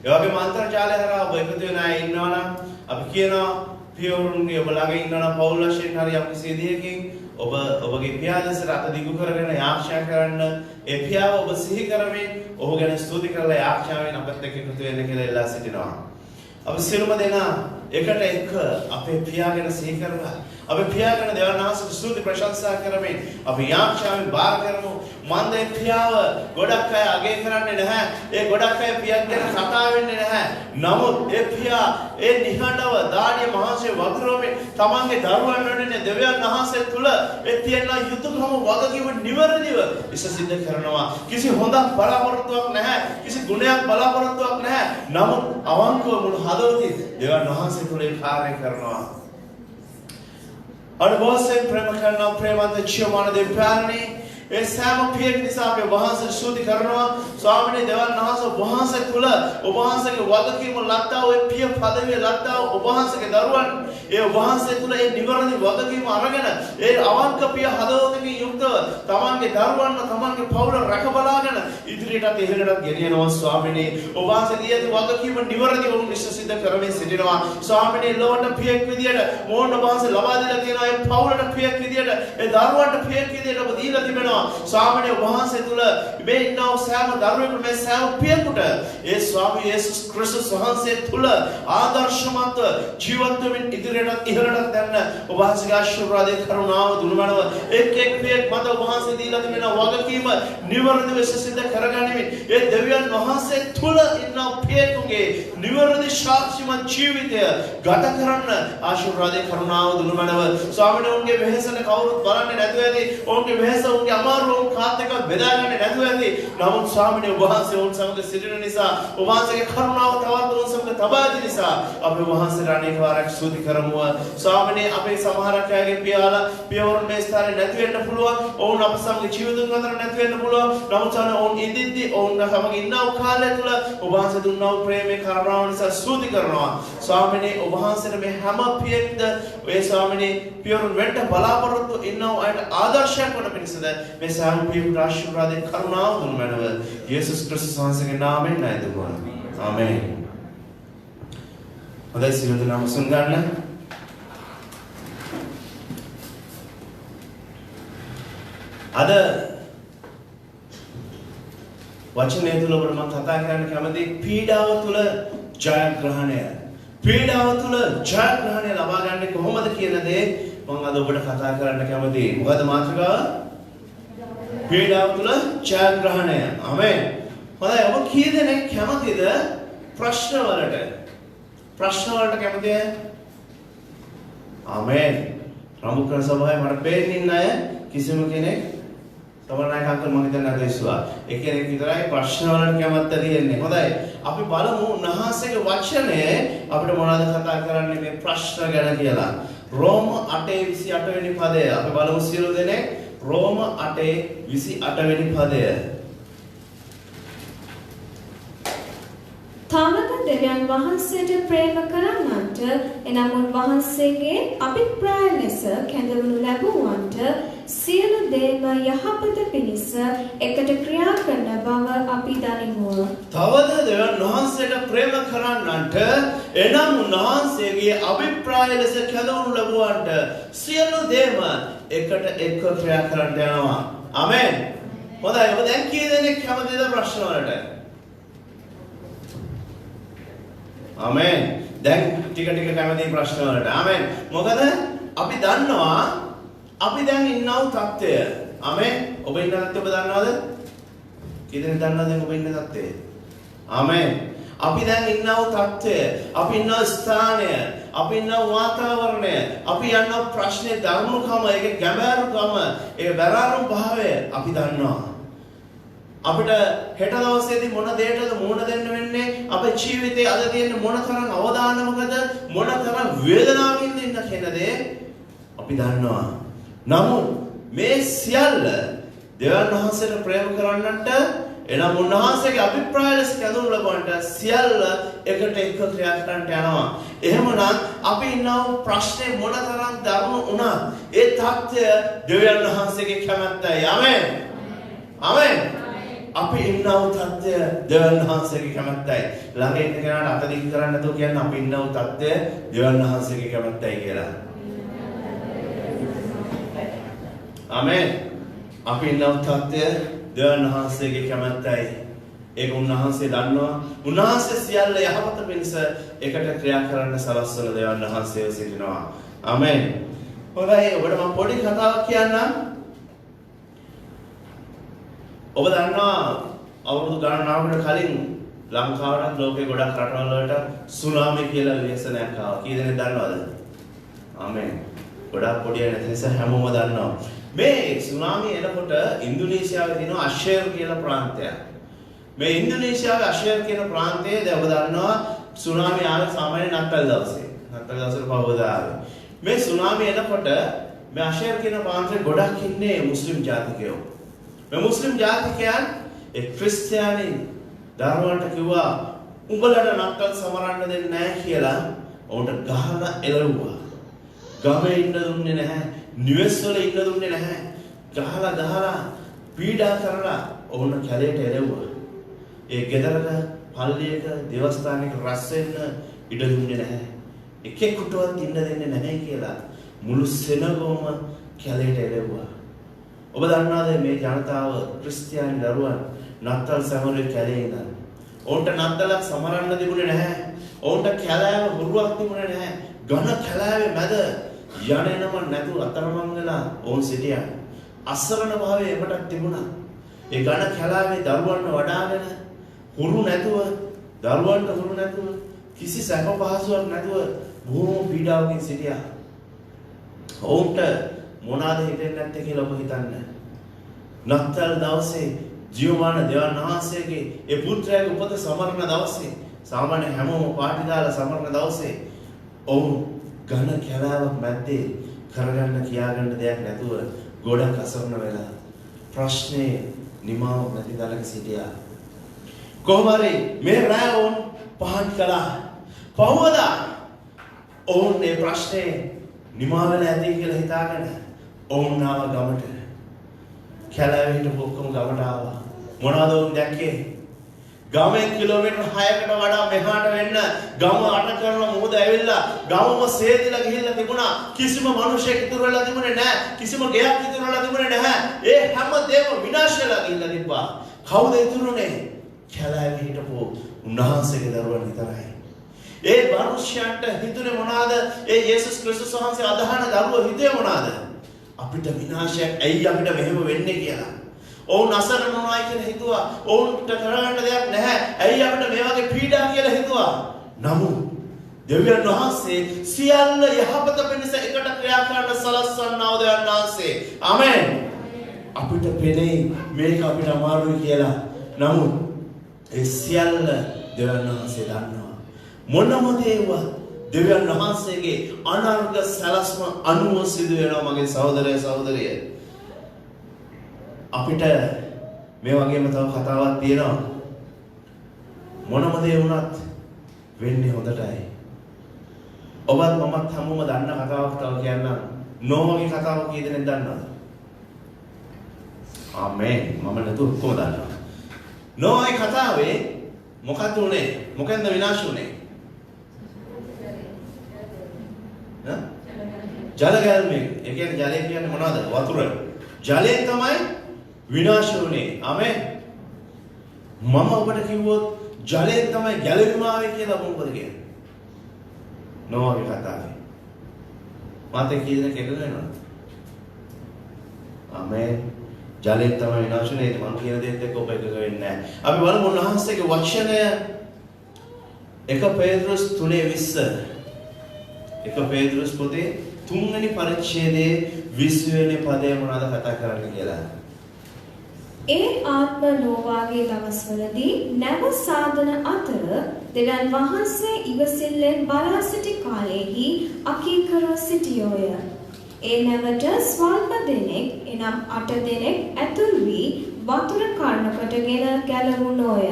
ඒ වගේම අන්තර්ජාලය හරහා ඔබ එකතු වෙන අය ඉන්නවනම් අපි කියනවා පියවරුන්ගේ ඔබ ළඟ ඉන්නවනම් පෞල් වශයෙන් හරි යම් කිසි විදියකින් ඔබ ඔබගේ පියා දෙසට අත දිගු කරගෙන යාක්ෂා කරන්න ඒ පියාව ඔබ සිහි කරමින් ඔහු ගැන ස්තුති කරලා යාක්ෂාවෙන් අපත් එක්ක එකතු වෙන්න කියලා ඉල්ලා සිටිනවා. අපි සියලුම දෙනා එකට එක අපේ පියාගෙන සිහි කරලා අපි පියාගෙන දෙවියන් වහන්සේට ස්තුති ප්‍රශංසා කරමින් අපි යාක්ෂාවෙන් බාර කරමු. මන්දේ පියාව ගොඩක් අය අගය කරන්නේ නැහැ. ඒ ගොඩක් අය පියක් ගැන කතා වෙන්නේ නැහැ. නමුත් ඒ පියා ඒ නිහඬව දාඩිය මහන්සිය වගුරුවමින් තමන්ගේ දරුවන් වෙනුවෙන් දෙවියන් වහන්සේ තුල ඒ තියෙන යුතුයකම වගකීම නිවැරදිව ඉෂ සිද්ධ කරනවා. කිසි හොඳක් බලාපොරොත්තුවක් නැහැ. කිසි ගුණයක් බලාපොරොත්තුවක් නැහැ. නමුත් අවංකව මුළු හදවතින් දෙවියන් වහන්සේ තුල ඒ කාර්ය කරනවා. අනුභවයෙන් ප්‍රේම කරනවා ප්‍රේමන්ත ජීවමාන දෙවියන්නි ඒ සෑම පියක නිසා අපි වහන්සේ ස්තුති කරනවා. ස්වාමීනි දෙවියන් වහන්සේ වහන්සේ තුල ඔබ වහන්සේගේ වගකීම ලද්දා ඔය පිය පදවිය ලද්දා ඔබ වහන්සේගේ දරුවන් ඒ වහන්සේ තුල ඒ නිවැරදි වගකීම අරගෙන ඒ අවංක පිය හදවතකින් යුක්තව තමන්ගේ දරුවන්ව තමන්ගේ පවුල රැකබලාගෙන ඉදිරියටත් ඉහළටත් ගෙනියනවා. ස්වාමීනි ඔබ වහන්සේ දී ඇති වගකීම නිවැරදිව නිශ්චය සිද්ධ කරමින් සිටිනවා. ස්වාමීනි ලොවට පියෙක් විදියට මොන ඔබ වහන්සේ ලබා දීලා තියෙනවා. ඒ පවුලට පියෙක් විදියට ඒ දරුවන්ට පියෙක් විදියට ඔබ දීලා තිබෙනවා. ස්වාමීනි වහන්සේ තුල මේ ඉන්නව සෑම දරුවෙකුට මේ සෑම පියෙකුට ඒ ස්වාමී යේසුස් ක්‍රිස්තුස් වහන්සේ තුල ආදර්ශමත් ජීවත් වෙමින් ඉදිරියටත් ඉහළටත් යන්න ඔබ වහන්සේගේ ආශිර්වාදයේ කරුණාව දුර්මනව එක් එක් පියෙක් මත ඔබ වහන්සේ දීලා තිබෙන වගකීම නිවැරදිව සිද්ධ කරගනිමින් ඒ දෙවියන් වහන්සේ තුල ඉන්න පියෙකුගේ නිවැරදි ශාක්ෂිමත් ජීවිතය ගත කරන්න ආශිර්වාදයේ කරුණාව දුර්මනව ස්වාමීනි ඔවුන්ගේ වෙහෙසට කවුරුත් බලන්නේ නැතුව ඇති ඔවුන්ගේ වෙහෙස ඔවුන්ගේ අමාරුව කාත් එක්ක බෙදාගන්නේ නැතුව ඇති. නමුත් ස්වාමීනි ඔබ වහන්සේ ඔවුන් සමග සිටින නිසා ඔබ වහන්සේගේ කරුණාව තවත් ඔවුන් සමග තබා දී නිසා අපි වහන්සේට අනේක වාරයක් ස්තුති කරමු. ස්වාමීනි අපේ සමහරක් අයගේ පියාලා පියවරුන් මේ ස්ථානේ නැති වෙන්න පුළුවන්. ඔවුන් අප සමග ජීවිතුන් අතර නැති වෙන්න පුළුවන්. නමුත් ඔවුන් ඉදිද්දි ඔවුන් සමග ඉන්නව කාලය තුල ඔබ වහන්සේ දුන්නා වූ ප්‍රේමේ කරුණාව නිසා ස්තුති කරනවා. ස්වාමීනි ඔබ වහන්සේට මේ හැම පියෙක්ද ඔය ස්වාමීනි පියවරුන් වෙන්න බලාපොරොත්තු ඉන්නව අයට ආදර්ශයක් වන පිණිසද මේ සෑම පියෙකුට ආශිර්වාදයෙන් කරුණාව දුන්නමව යේසුස් ක්‍රිස්තුස් වහන්සේගේ නාමයෙන් නායදුවා. ආමේන්. හොඳයි සියලු දෙනාම සුන් ගන්න. අද වචනය තුල ඔබට මම කතා කරන්න කැමති පීඩාව තුල ජයග්‍රහණය. පීඩාව තුල ජයග්‍රහණය ලබා ගන්න කොහොමද කියන දේ මම අද ඔබට කතා කරන්න කැමතියි. මොකද මාතෘකාව? පීඩාව තුල ජයග්‍රහණය. ආමේන්. හොඳයි ඔබ කී දෙනෙක් කැමතිද ප්‍රශ්න වලට? ප්‍රශ්න වලට කැමතිද? ආමේන්. රාමුකර සභාවේ මට පේන්නේ ඉන්න අය කිසිම කෙනෙක් තමන්ගේ අංකල් මම හිතන්නේ අද ඉස්සුවා. ඒ කෙනෙක් විතරයි ප්‍රශ්න වලට කැමැත්ත තියෙන්නේ. හොඳයි. අපි බලමු උන්වහන්සේගේ වචනේ අපිට මොනවද කතා කරන්නේ මේ ප්‍රශ්න ගැන කියලා. රෝම 8:28 වෙනි පදය. අපි බලමු සියලු දෙනෙක් රෝම 8:28 වෙනි පදය. තවද දෙවියන් වහන්සේට ප්‍රේම කරන්නන්ට එනම් උන්වහන්සේගේ අභිප්‍රාය ලෙස කැඳවනු ලැබුවන්ට සියලු දේම යහපත පිණිස එකට ක්‍රියා කරන බව අපි දනිමු. තවද දෙවියන් වහන්සේට ප්‍රේම කරන්නන්ට එනම් උන්වහන්සේගේ අභිප්‍රාය ලෙස කැඳවනු ලැබුවන්ට සියලු දේම එකට එක්ව ක්‍රියා කරන්න යනවා. ආමේන්. හොඳයි. ඔබ දැන් කී දෙනෙක් කැමතිද ප්‍රශ්න වලට? ආමේන්. දැන් ටික ටික කැමති ප්‍රශ්න වලට. ආමේන්. මොකද අපි දන්නවා අපි දැන් ඉන්නව තත්ත්වය. ආමේන්. ඔබ ඉන්න තත්ත්වය ඔබ දන්නවද? කී දෙනෙක් දන්නවද ඔබ ඉන්න තත්ත්වය? ආමේන්. අපි දැන් ඉන්නව තත්ත්වය, අපි ඉන්න ස්ථානය, අපි ඉන්න වාතාවරණය, අපි යන ප්‍රශ්නේ ධර්මකම, ඒකේ ගැඹුරුකම, ඒ බැලාරුම් භාවය අපි දන්නවා. අපිට හෙට දවසේදී මොන දෙයකටද මුහුණ දෙන්න වෙන්නේ? අපේ ජීවිතේ අද තියෙන මොන තරම් අවදානමකද, මොන තරම් වේදනාවකින්ද ඉන්න කියන දේ අපි දන්නවා. නමුත් මේ සියල්ල දෙවියන් වහන්සේට ප්‍රේම කරන්නට එනම් උන්වහන්සේගේ අභිප්‍රාය ලෙස කැඳවනු ලබන්නට සියල්ල එකට එක්ව ක්‍රියා කරන්නට යනවා. එහෙමනම් අපි ඉන්නව ප්‍රශ්නේ මොන තරම් දරුණු වුණත් ඒ தත්ත්වය දෙවියන් වහන්සේගේ කැමැත්තයි. ආමෙන්. ආමෙන්. අපි ඉන්නව තත්ත්වය දෙවියන් වහන්සේගේ කැමැත්තයි. ළඟ ඉන්න කෙනාට අත දික් කරන්න නැතුව කියන්නේ අපි ඉන්නව තත්ත්වය දෙවියන් වහන්සේගේ කැමැත්තයි කියලා. ආමෙන්. අපි ඉන්නව තත්ත්වය දෙවියන් වහන්සේගේ කැමැත්තයි. ඒක උන්වහන්සේ දන්නවා. උන්වහන්සේ සියල්ල යහපත පිණිස එකට ක්‍රියා කරන්න සලස්වන දෙවියන් වහන්සේව සිටිනවා. ආමෙන්. හොඳයි ඔබට මම පොඩි කතාවක් කියන්නම්. ඔබ දන්නවා අවුරුදු ගණනාවකට කලින් ලංකාවට ලෝකේ ගොඩක් රටවල් වලට සුනාමි කියලා ව්‍යසනයක් ආවා. කී දෙනෙක් දන්නවද? ආමෙන්. ගොඩක් පොඩි අය නැති නිසා හැමෝම දන්නවා. මේ සුනාමි එනකොට ඉන්දුනීසියාවේ තියෙන අෂර් කියලා ප්‍රාන්තයක්. මේ ඉන්දුනීසියාවේ අෂර් කියන ප්‍රාන්තයේ දැන් ඔබ දන්නවා සුනාමි ආවේ සාමාන්‍ය නත්තල් දවසේ. නත්තල් දවසේ පහවදා ආවේ. මේ සුනාමි එනකොට මේ අෂර් කියන ප්‍රාන්තේ ගොඩක් ඉන්නේ මුස්ලිම් ජාතිකයෝ. මේ මුස්ලිම් ජාතිකයන් ඒ ක්‍රිස්තියානි දරුවන්ට කිව්වා උඹලට නත්තල් සමරන්න දෙන්නේ නැහැ කියලා ඔවුන්ට ගහලා එළවුවා. ගමේ ඉන්න දුන්නේ නැහැ. නිවෙස් වල ඉන්න දුන්නේ නැහැ. ගහලා පීඩා කරලා ඔවුන් කැලේට එළවුවා. ඒ ගෙදරක පල්ලියක දේවස්ථානයක රැස් වෙන්න ඉඩ දුන්නේ නැහැ. එකෙකුටවත් ඉන්න දෙන්නේ නැහැ කියලා මුළු සෙනගම කැලේට එළවුවා. ඔබ දන්නවද මේ ජනතාව ක්‍රිස්තියානි දරුවන් නත්තල් සමරුවේ කැලේ ඉඳන්. ඔවුන්ට නත්තලක් සමරන්න තිබුණේ නැහැ. ඔවුන්ට කැලෑව හුරුවක් තිබුණේ නැහැ. ඝන කැලෑවේ මැද යන්නේම නැතුව අතරමං වෙලා ඔවුන් සිටියා. අසරණ භාවයේ එමටක් තිබුණා. ඒ ඝන කැලෑවේ දරුවන්ව වඩාගෙන හුරු නැතුව කිසි සැප පහසුවක් නැතුව බොහොම පීඩාවකින් සිටියා. ඔවුන්ට මොනවාද හිතෙන්නේ නැත්තේ කියලා ඔබ හිතන්න. නත්තල් දවසේ ජීවමාන දෙවියන් වහන්සේගේ ඒ පුත්‍රයාගේ උපත සමරන දවසේ සාමාන්‍ය හැමෝම පාටි දාලා සමරන දවසේ ඔවුන් ඝන කැලෑවක් මැද්දේ කරගන්න කියාගන්න දෙයක් නැතුව ගොඩක් අසරණ වෙලා ප්‍රශ්නේ නිමාවක් නැති දාලක සිටියා. කොහොම හරි මේ රාය ඔවුන් පහන් කළා. පහවදා ඔවුන් මේ ප්‍රශ්නේ නිමා වෙලා ඇති කියලා හිතාගෙන ඔවුන් ආව ගමට. කැලෑවේ හිටපු ඔක්කොම ගමට ආවා. මොනවද ඔවුන් දැක්කේ? ගමෙන් කිලෝමීටර් 6කට වඩා මෙහාට වෙන්න ගම අට කරන මොහොත ඇවිල්ලා ගමම සේදිලා ගිහිල්ලා තිබුණා. කිසිම මිනිහෙක් ඉතුරු වෙලා තිබුණේ නැහැ. කිසිම ගෙයක් ඉතුරු වෙලා තිබුණේ නැහැ. ඒ හැම දෙයක්ම විනාශ වෙලා ගිහිල්ලා තිබ්බා. කවුද ඉතුරුනේ? කැලෑවේ හිටපු උන්වහන්සේගේ දරුවන් විතරයි. ඒ මනුෂ්‍යයන්ට හිතුනේ මොනවාද? ඒ යේසුස් ක්‍රිස්තුස් වහන්සේ අදහන දරුවෝ හිතේ මොනවාද? අපිට විනාශයක් ඇයි අපිට මෙහෙම වෙන්නේ කියලා. ඔවුන් අසරණ වුණායි කියලා හිතුවා. ඔවුන්ට කරගන්න දෙයක් නැහැ. ඇයි අපිට මේ වගේ පීඩා කියලා හිතුවා. නමුත් දෙවියන් වහන්සේ සියල්ල යහපත පිණිස එකට ක්‍රියා කරන්න සලස්වන්නව දෙවියන් වහන්සේ. ආමෙන්. අපිට පෙනේ මේක අපිට අමාරුයි කියලා. නමුත් ඒ සියල්ල දෙවියන් වහන්සේ දන්නවා. මොනම දේව දෙවියන් වහන්සේගේ අනර්ග සලස්ම අනුව සිදු වෙනවා මගේ සහෝදරය සහෝදරිය. අපිට මේ වගේම තව කතාවක් තියෙනවා. මොනම දේ වුණත් වෙන්නේ හොඳටයි. ඔබත් මමත් හැමෝම දන්න කතාවක් තව කියන්නම්. නෝවගේ කතාව කී දෙනෙක් දන්නවද? ආමෙන්. මම නේද ඔක්කොම දන්නවා. නෝවගේ කතාවේ මොකක්ද උනේ? මොකෙන්ද විනාශ උනේ? ජල ගැල්මෙන්. ඒ කියන්නේ ජලය කියන්නේ මොනවද? වතුර. ජලයෙන් තමයි විනාශ වුනේ. ආමෙන්. මම ඔබට කිව්වොත් ජලයෙන් තමයි ගැලවීම ආවේ කියලා මොකද කියන්නේ? නෝවාගේ කතාවේ. මාතේ කියන කෙනෙක් නේද? ආමෙන්. ජලයෙන් තමයි විනාශ වුනේ. මම කියන දේත් එක්ක ඔබ එකක වෙන්නේ නැහැ. අපි බලමු උන්වහන්සේගේ වචනය 1 පේත්‍රුස් 3:20. 1 පේත්‍රුස් පොතේ 3 වෙනි පරිච්ඡේදයේ 20 වෙනි පදය මොනවද කතා කරන්නේ කියලා. ඒ ආත්ම නෝවාගේ දවස්වලදී නැව සාධන අතර දෙවියන් වහන්සේ ඉවසිල්ලෙන් බලා සිටි කාලයේහි අකීකර සිටියෝය. ඒ නැවට ස්වල්ප දෙනෙක් එනම් 8 දෙනෙක් ඇතුල් වී වතුර කර්ණකටගෙන ගැලවුණෝය.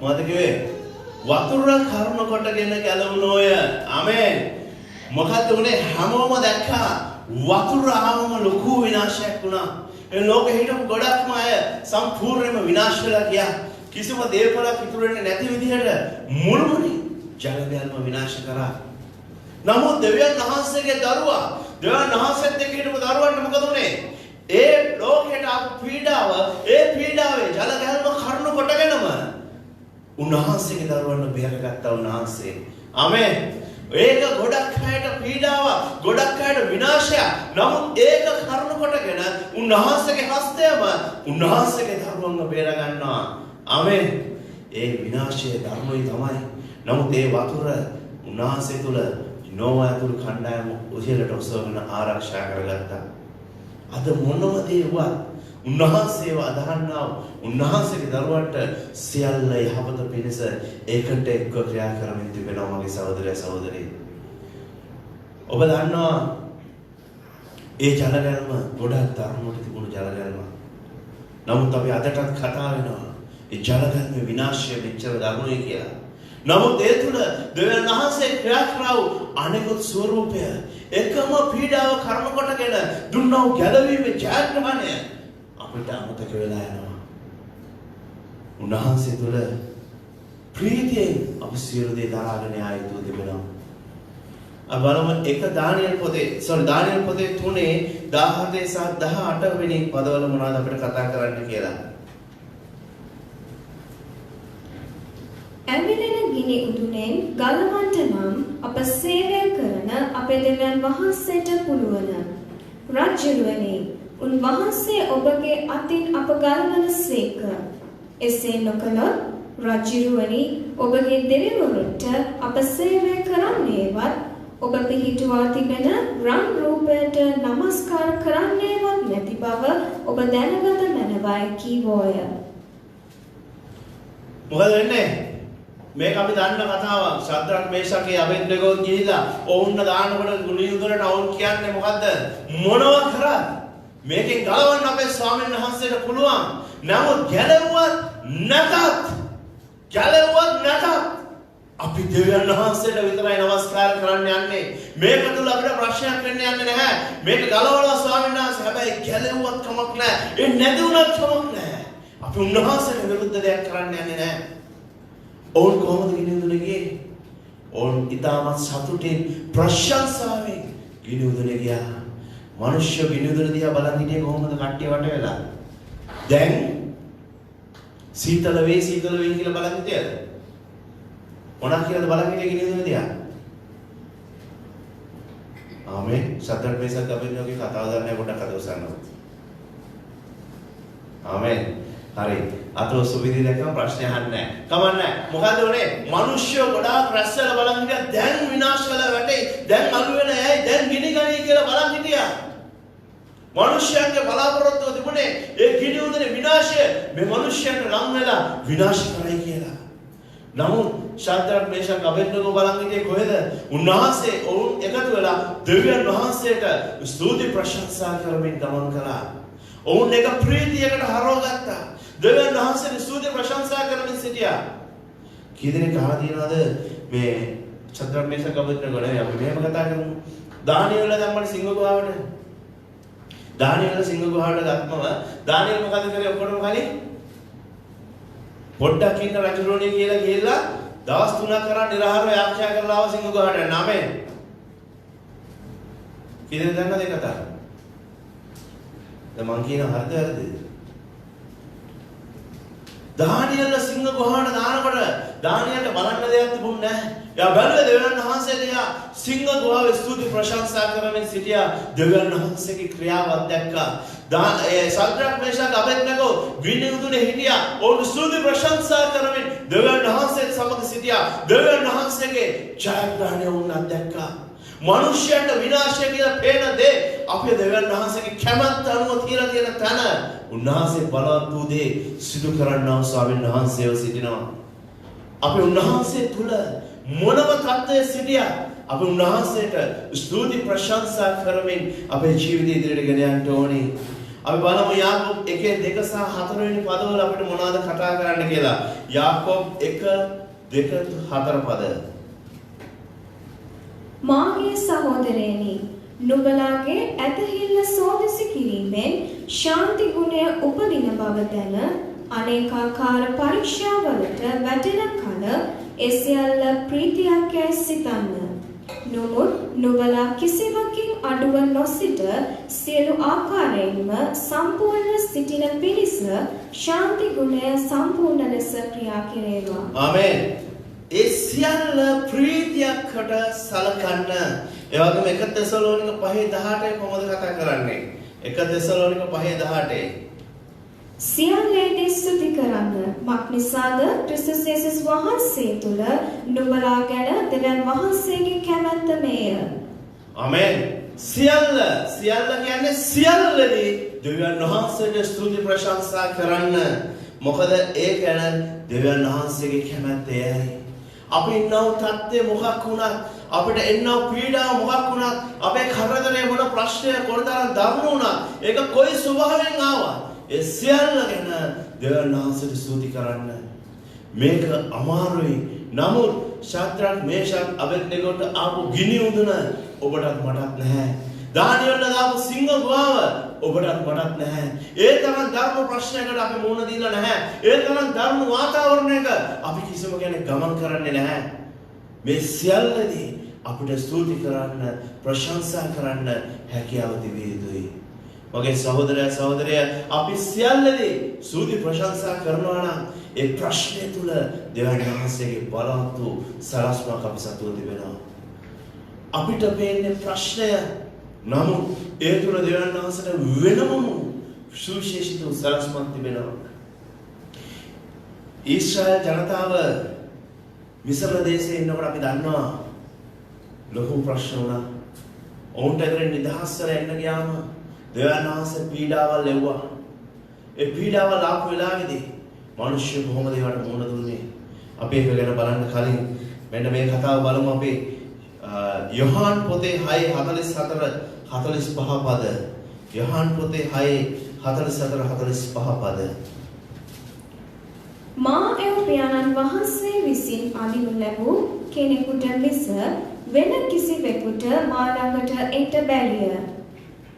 මොකද කිව්වේ? වතුර කර්ණකටගෙන ගැලවුණෝය. ආමෙන්. මොකද උනේ? හැමෝම දැක්කා වතුර ආවම ලොකු විනාශයක් වුණා. ඒ ලෝකෙ හිටපු ගොඩක්ම අය සම්පූර්ණයෙන්ම විනාශ වෙලා ගියා. කිසිම දේපලක් ඉතුරු වෙන්නේ නැති විදිහට මුළුමනින් ජල ගැල්ම විනාශ කරා. නමුත් දෙවියන් වහන්සේගේ දරුවා, දෙවියන් වහන්සේත් එක්ක හිටපු දරුවන්ට මොකද උනේ? ඒ ලෝකයට ආපු පීඩාව ඒ පීඩාවේ ජල ගැල්ම කරුණු කොටගෙනම උන්වහන්සේගේ දරුවන්ව බේරගත්තා උන්වහන්සේ. ආමේන්. ඒක ගොඩක් අයට පීඩාවක්, ගොඩක් අයට විනාශයක්. නමුත් ඒක කරුණු කොටගෙන උන්වහන්සේගේ හස්තයම උන්වහන්සේගේ දරුවන්ව බේර ගන්නවා. ආමේන්. ඒ විනාශයේ ධර්මයි තමයි. නමුත් ඒ වතුර උන්වහන්සේ තුල නෝවා ඇතුළු කණ්ඩායම උහිලට ඔසවගෙන ආරක්ෂා කරගත්තා. අද මොනම දේවත් උන්වහන්සේව අදහන්නා උන්වහන්සේගේ දරුවන්ට සියල්ල යහපත පිණිස ඒකට එක්ව ක්‍රියා කරමින් තිබෙනවා මගේ සහෝදරයා සහෝදරී. ඔබ දන්නවා ඒ ජලගැල්ම ගොඩක් තරමට තිබුණු ජලගැල්ම. නමුත් අපි අදටත් කතා වෙනවා ඒ ජලගැල්මේ විනාශය මෙච්චර දරුණුයි කියලා. නමුත් ඒ තුල දෙවියන් වහන්සේ ක්‍රියා කරව අනෙකුත් ස්වරූපය එකම පීඩාව කර්ම කොටගෙන දුන්නව ගැලවීමේ ජයග්‍රහණය අපිට අමතක වෙලා යනවා. උන්වහන්සේ තුල ප්‍රීතියෙන් අපි සියලු දේ දරාගෙන ආයුතු තිබෙනවා. බලමු එක දානියෙල් පොතේ දානියෙල් පොතේ 3:17 සහ 18 වෙනි පදවල මොනවද අපිට කතා කරන්න කියලා. ඇවිලෙන ගිනි උදුනෙන් ගලවන්නට නම් අප සේවය කරන අපේ දෙවියන් වහන්සේට පුළුවන්. රජුවනි, උන්වහන්සේ ඔබගේ අතින් අප ගලවන සේක. එසේ නොකළොත් රජුවනි, ඔබගේ දෙවිවරුන්ට අප සේවය කරන්නේවත් ඔබ පිහිටුවා තිබෙන රන් රූපයට නමස්කාර කරන්නේවත් නැති බව ඔබ දැනගත මැනවයි කීවෝය. මොකද වෙන්නේ? මේක අපි දන්න කතාවක්. ශද්‍රක් මේෂකේ අබෙද්නෙගෝ ගිහිලා ඔවුන්ව දානකොට ගුණියුදලට ඔවුන් කියන්නේ මොකද්ද? මොනව කරත් මේකෙන් ගලවන්න අපේ ස්වාමීන් වහන්සේට පුළුවන්. නමුත් ගැලවුවත් නැතත් අපි දෙවියන් වහන්සේට විතරයි නමස්කාර කරන්න යන්නේ. මේක තුල අපිට ප්‍රශ්නයක් වෙන්න යන්නේ නැහැ. මේක ගලවලා ස්වාමීන් වහන්සේ හැබැයි ගැලවුවත් කමක් නැහැ. ඒ නැති වුණත් කමක් නැහැ. අපි උන්වහන්සේට විරුද්ධ දෙයක් කරන්න යන්නේ නැහැ. ඔවුන් කොහොමද ගිනිදුනේ ගියේ? ඔවුන් ඊටමත් සතුටින් ප්‍රශංසාවෙන් ගිනිදුනේ ගියා. මිනිස්සු ගිනිදුන දිහා බලන් හිටියේ කොහොමද කට්ටිය වට වෙලා? දැන් සීතල වේ කියලා බලන් හිටියද? මොනවා කියලාද බලන් හිටියේ ගිනිදුන දිහා? ආමේන්. සතරක් මේසක් අපින්නෝගේ කතාව දන්නේ පොඩ්ඩක් අද උසන්නවා. ආමේන්. හරි. අතෝ සුවිදි දැක්කම ප්‍රශ්න අහන්නේ නැහැ. කමන්නේ. මොකද උනේ? මිනිස්සු ගොඩාක් රැස්සලා බලන් හිටියා. දැන් විනාශ වෙලා වැටේ. දැන් අලු වෙන ඇයි? දැන් ගිනි ගනී කියලා බලන් හිටියා. මිනිස්යන්ගේ බලාපොරොත්තුව තිබුණේ ඒ ගිනි උදේ විනාශය මේ මිනිස්යන්ට ලං වෙලා විනාශ කරයි කියලා. නමුත් ශාද්‍රක් මේෂක් අබෙද්නෙගෝ බලන් හිටියේ කොහෙද? උන්වහන්සේ ඔවුන් එකතු වෙලා දෙවියන් වහන්සේට ස්තුති ප්‍රශංසා කරමින් ගමන් කළා. ඔවුන් එක ප්‍රීතියකට හරවගත්තා. දෙවියන් වහන්සේට ස්තුති ප්‍රශංසා කරමින් සිටියා. කී දෙනෙක් අහලා තියෙනවද මේ ශාද්‍රක් මේෂක් අබෙද්නෙගෝ නේ? අපි මෙහෙම කතා කරමු. දානියෙල් දැම්මනේ සිංහ ගුහාවට. දානියෙල් සිංහ ගුහාවට ගත්මම දානියෙල් මොකද කරේ? ඔක්කොම කලින් පොඩ්ඩක් ඉන්න රජුරෝණිය කියලා ගිහිල්ලා දවස් 3ක් කරන් නිරාහාරව යාඥා කරලා ආව සිංහ ගුහාට යන්න. ආමේන්. කී දෙනෙක් දන්නවද ඒ කතාව? දැන් මං කියන හරිද? දානියෙල් සිංහ ගුහාට දානකොට දානියෙල්ට බලන්න දෙයක් තිබුණේ නැහැ. යා බැලුවේ දෙවියන් වහන්සේ දිහා සිංහ ගුහාවේ ස්තුති ප්‍රශංසා කරමින් සිටියා. දෙවියන් වහන්සේගේ ක්‍රියාවක් දැක්කා. ශද්‍රක් මේෂක් අබෙද්නෙගෝ ගිනි උදුනේ හිටියා. ඔවුන් ස්තුති ප්‍රශංසා කරමින් දෙවියන් වහන්සේත් සමග සිටියා. දෙවියන් වහන්සේගේ ජයග්‍රහණය වුණා දැක්කා. මිනිස්යන්ට විනාශය කියලා පේන දේ අපේ දෙවියන් වහන්සේගේ කැමැත්ත අනුව තියලා තියෙන තැන උන්වහන්සේ බලවත් වූ දේ සිදු කරන්නා වූ ස්වාමීන් වහන්සේව සිටිනවා. අපි උන්වහන්සේ තුල මොනම තත්ත්වයේ සිටියා අපි උන්වහන්සේට ස්තුති ප්‍රශංසා කරමින් අපේ ජීවිතය ඉදිරියට ගෙන යන්න ඕනේ. අපි බලමු යාකෝබ් 1:2 සහ 4 වෙනි පදවල අපිට මොනවද කතා කරන්න කියලා. යාකෝබ් 1:2-4 පද. මාගේ සහෝදරයනි, නුඹලාගේ ඇතහිල්ල සෝදිසි කිරීමෙන් ශාන්ති ගුණය උපදින බව දැන අනේකාකාර පරීක්ෂාවලට වැටෙන කල ඒ සියල්ල ප්‍රීතියක් යයි සිතන්න. නමුත් නුඹලා කිසිවකින් අඩුව නොසිට සියලු ආකාරයෙන්ම සම්පූර්ණ සිටින පිණිස ශාන්ති ගුණය සම්පූර්ණ ලෙස ක්‍රියා කෙරේවා. ආමෙන්. ඒ සියල්ල ප්‍රීතියකට සලකන්න. ඒ වගේම 1 තෙසලෝනික 5:18 කොහොමද කතා කරන්නේ? 1 තෙසලෝනික 5:18 සියල්ලේදී ස්තුති කරන්න. මක්නිසාද ක්‍රිස්තුස් යේසුස් වහන්සේ තුල නුඹලා ගැන දෙවියන් වහන්සේගේ කැමැත්ත මේය. ආමෙන්. සියල්ල කියන්නේ සියල්ලදී දෙවියන් වහන්සේට ස්තුති ප්‍රශංසා කරන්න. මොකද ඒ ගැන දෙවියන් වහන්සේගේ කැමැත්ත එයයි. අපි ඉන්නව තත්ත්වය මොකක් වුණත් අපිට එන්නව පීඩාව මොකක් වුණත් අපේ කරදරේ මොන ප්‍රශ්නය කොතරම් දරුණු වුණත් ඒක කොයි ස්වභාවයෙන් ආවා ඒ සියල්ල ගැන දෙවියන් වහන්සේට ස්තුති කරන්න. මේක අමාරුයි. නමුත් ශාද්‍රක් මේෂක් අබෙද්නෙගොට ආපු ගිනි උදුන ඔබටත් මටත් නැහැ. දානියෙල්ල දාපු සිංහ ගුහාව ඔබටත් මටත් නැහැ. ඒ තරම් ධර්ම ප්‍රශ්නයකට අපි මුහුණ දීලා නැහැ. ඒ තරම් ධර්ම වාතාවරණයක අපි කිසිම කෙනෙක් ගමන් කරන්නේ නැහැ. මේ සියල්ලදී අපිට ස්තුති කරන්න, ප්‍රශංසා කරන්න හැකියාව තිබිය යුතුයි. මගේ සහෝදරය අපි සියල්ලදී ස්තුති ප්‍රශංසා කරනවා නම් ඒ ප්‍රශ්නය තුල දෙවියන් වහන්සේගේ බලවත් වූ සලස්මක් අපි සතුව තිබෙනවා. අපිට පේන්නේ ප්‍රශ්නය, නමුත් ඒ තුල දෙවියන් වහන්සේට වෙනම සුවිශේෂිත සලස්මක් තිබෙනවා. ඊශ්‍රායල් ජනතාව මිස්ර දේශයේ ඉන්නකොට අපි දන්නවා ලොකු ප්‍රශ්න වුණා. ඔවුන්ට එතන නිදහස් වෙලා එන්න ගියාම දෙවියන් වහන්සේ පීඩාවල් ලැබුවා. ඒ පීඩාවල් ආපු වෙලාවේදී මිනිස්සු කොහොමද ඒවට මුහුණ දුන්නේ? අපි ඒක ගැන බලන්න කලින් මෙන්න මේ කතාව බලමු අපි. යොහාන් පොතේ 6:44-45 පද. යොහාන් පොතේ 6:44-45 පද. මා එව් පියාණන් වහන්සේ විසින් අඳිනු ලැබූ කෙනෙකුට මිස වෙන කිසිවෙකුට මා ළඟට එන්න බැරිය.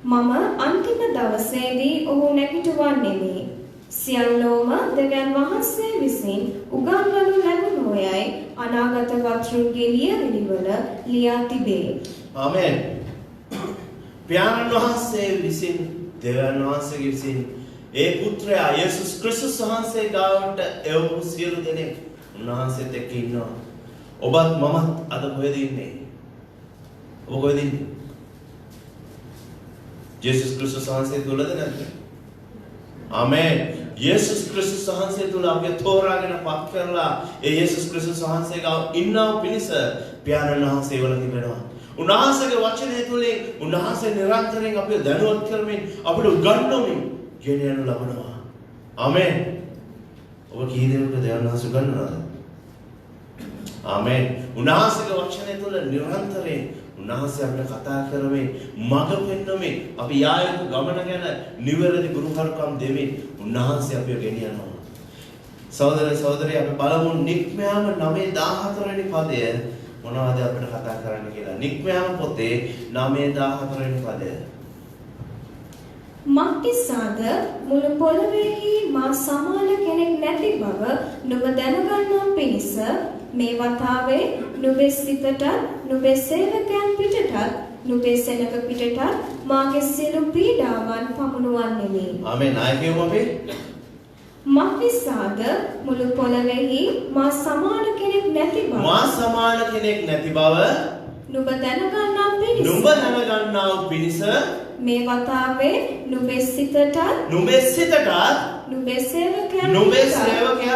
මම අන්තිම දවසේදී ඔහු නැගිටවන්නෙමි. සියල්ලෝම දෙවියන් වහන්සේ විසින් උගන්වනු ලැබුණෝයයි අනාගත වත්රුන්ගේ ලියවිලිවල ලියා තිබේ. ආමෙන්. පියාණන් වහන්සේ විසින් දෙවියන් වහන්සේ විසින් ඒ පුත්‍රයා යේසුස් ක්‍රිස්තුස් වහන්සේ ගාවට එවපු සියලු දෙනෙක් උන්වහන්සේත් එක්ක ඉන්නවා. ඔබත් මමත් අද කොහෙද ඉන්නේ? ඔබ කොහෙද ඉන්නේ? යේසුස් ක්‍රිස්තුස් වහන්සේ තුලද නැද්ද? ආමෙන්. යේසුස් ක්‍රිස්තුස් වහන්සේ තුල අපි තෝරාගෙන පත් කරලා ඒ යේසුස් ක්‍රිස්තුස් වහන්සේ ගාව ඉන්නව පිණිස පියාණන් වහන්සේ වල තිබෙනවා. උන්වහන්සේගේ වචනය තුලින් උන්වහන්සේ නිරන්තරයෙන් අපිව දැනුවත් කරමින් අපිට උගන්වමින් ගෙන යනු ලබනවා. ආමෙන්. ඔබ කී දෙනෙකුට දෙවියන් වහන්සේ උගන්වනවද? ආමෙන්. උන්වහන්සේගේ වචනය තුල නිරන්තරයෙන් උන්වහන්සේ අපිට කතා කරමින් මඟ පෙන්වමින් අපි යා යුතු ගමන ගැන නිවැරදි ගුරුකම් දෙමින් උන්වහන්සේ අපිව ගෙන යනවා. සහෝදරයෝ අපි බලමු නික්මයාම 9:14 වෙනි පදය මොනවද අපිට කතා කරන්න කියලා. නික්මයාම පොතේ 9:14 වෙනි පදය. මක්නිසාද මුළු පොළොවේහි මා සමාන කෙනෙක් නැති බව නුඹ දැනගන්නා පිණිස මේ වතාවේ නුඹේ සිතට නුඹේ සේවකයන් පිටටත් නුඹේ සෙනඟ පිටටත් මාගේ සියලු පීඩාවන් පමුණුවන්නෙමි. ආමෙන්. ආයෙත් අපි මක්නිසාද මුළු පොළොවේහි මා සමාන කෙනෙක් නැති බව නුඹ දැනගන්නා පිණිස මේ වතාවේ නුඹේ සිතට නුඹේ සේවකයන්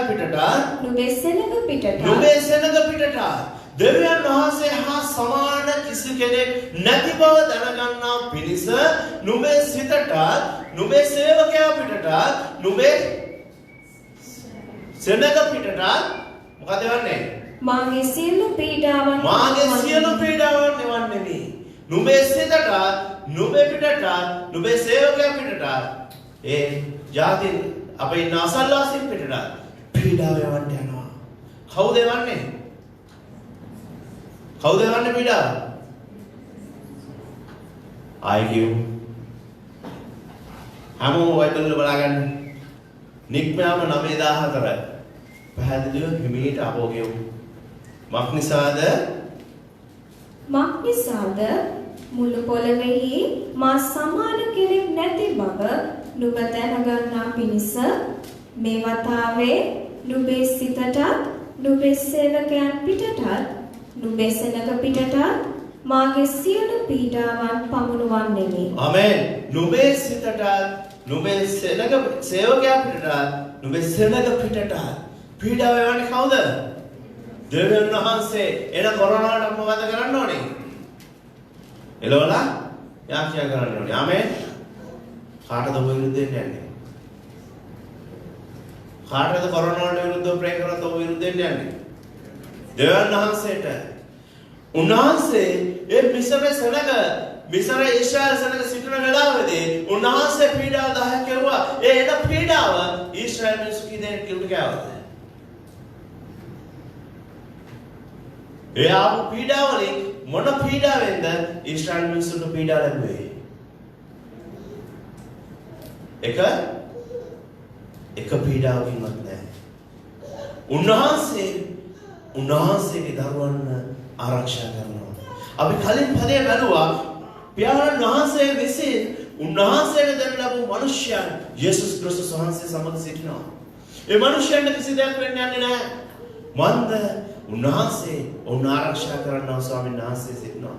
පිටට නුඹේ සෙනඟ පිටට දෙවියන් වහන්සේ හා සමාන කිසි කෙනෙක් නැති බව දැනගන්නා පිණිස නුඹේ සිතට නුඹේ සේවකයා පිටට නුඹේ සෙනඟ පිටට මොකද වෙන්නේ? මාගේ සියලු පීඩාවන් නිවන්නෙමි. නුඹේ සිතට නුඹේ පිටට නුඹේ සේවකයා පිටට ඒ ජාතින් අපේ ඉන්න අසල්වාසීන් පිටට පීඩාව යවන්න යනවා. කවුද යවන්නේ? පීඩාව? ආයිකියු හැමෝම වයිතල බලාගන්න. නික්මයාම 9:14 පැහැදිලිව හිමීට අපෝගෙව්. මක්නිසාද මක්නිසාද මුළු පොළොවේහි මා සමාන කෙනෙක් නැති බව නුඹ දැනගන්නා පිණිස මේ වතාවේ නුඹේ සිතටත් නුඹේ සේවකයන් පිටටත් නුඹේ සෙනඟ පිටටත් මාගේ සියලු පීඩාවන් පමුණුවන්නෙමි. ආමෙන්. නුඹේ සිතටත් නුඹේ සෙනඟ සේවකයා පිටටත් නුඹේ සෙනඟ පිටටත් පීඩාව එවන්නේ කවුද? දෙවියන් වහන්සේ. එන කොරෝනාවට මොකද කරන්න ඕනේ? එළවලා යාක්ෂා කරන්න ඕනේ. ආමෙන්. කාටද ඔය විරුද්ධයෙන් යන්නේ? කාටද කොරෝනාවට විරුද්ධව ප්‍රේ කරත් ඔය විරුද්ධයෙන් යන්නේ? දෙවියන් වහන්සේට. උන්වහන්සේ ඒ මිසරේ සෙනඟ මිසර ඊශ්‍රායල් සෙනඟ සිටින වෙලාවේදී උන්වහන්සේ පීඩාව 10 කෙරුවා. ඒ එන පීඩාව ඊශ්‍රායල් මිනිස්සු කීදෙනෙක් කිව්වට කෑවද? ඒ ආපු පීඩාවලින් මොන පීඩාවෙන්ද ඊශ්‍රායල් මිනිස්සුන්ට පීඩා ලැබුවේ? එක පීඩාවකින්වත් නැහැ. උන්වහන්සේගේ දරුවන් ආරක්ෂා කරනවා. අපි කලින් පදේ බැලුවා පියාණන් වහන්සේ විසින් උන්වහන්සේට දෙන්න ලැබු මිනිසයන් යේසුස් ක්‍රිස්තුස් වහන්සේ සමග සිටිනවා. ඒ මිනිසයන්ට කිසි දෙයක් වෙන්න යන්නේ නැහැ. මන්ද උන්වහන්සේ ඔවුන් ආරක්ෂා කරනවා. ස්වාමීන් වහන්සේ සිටිනවා.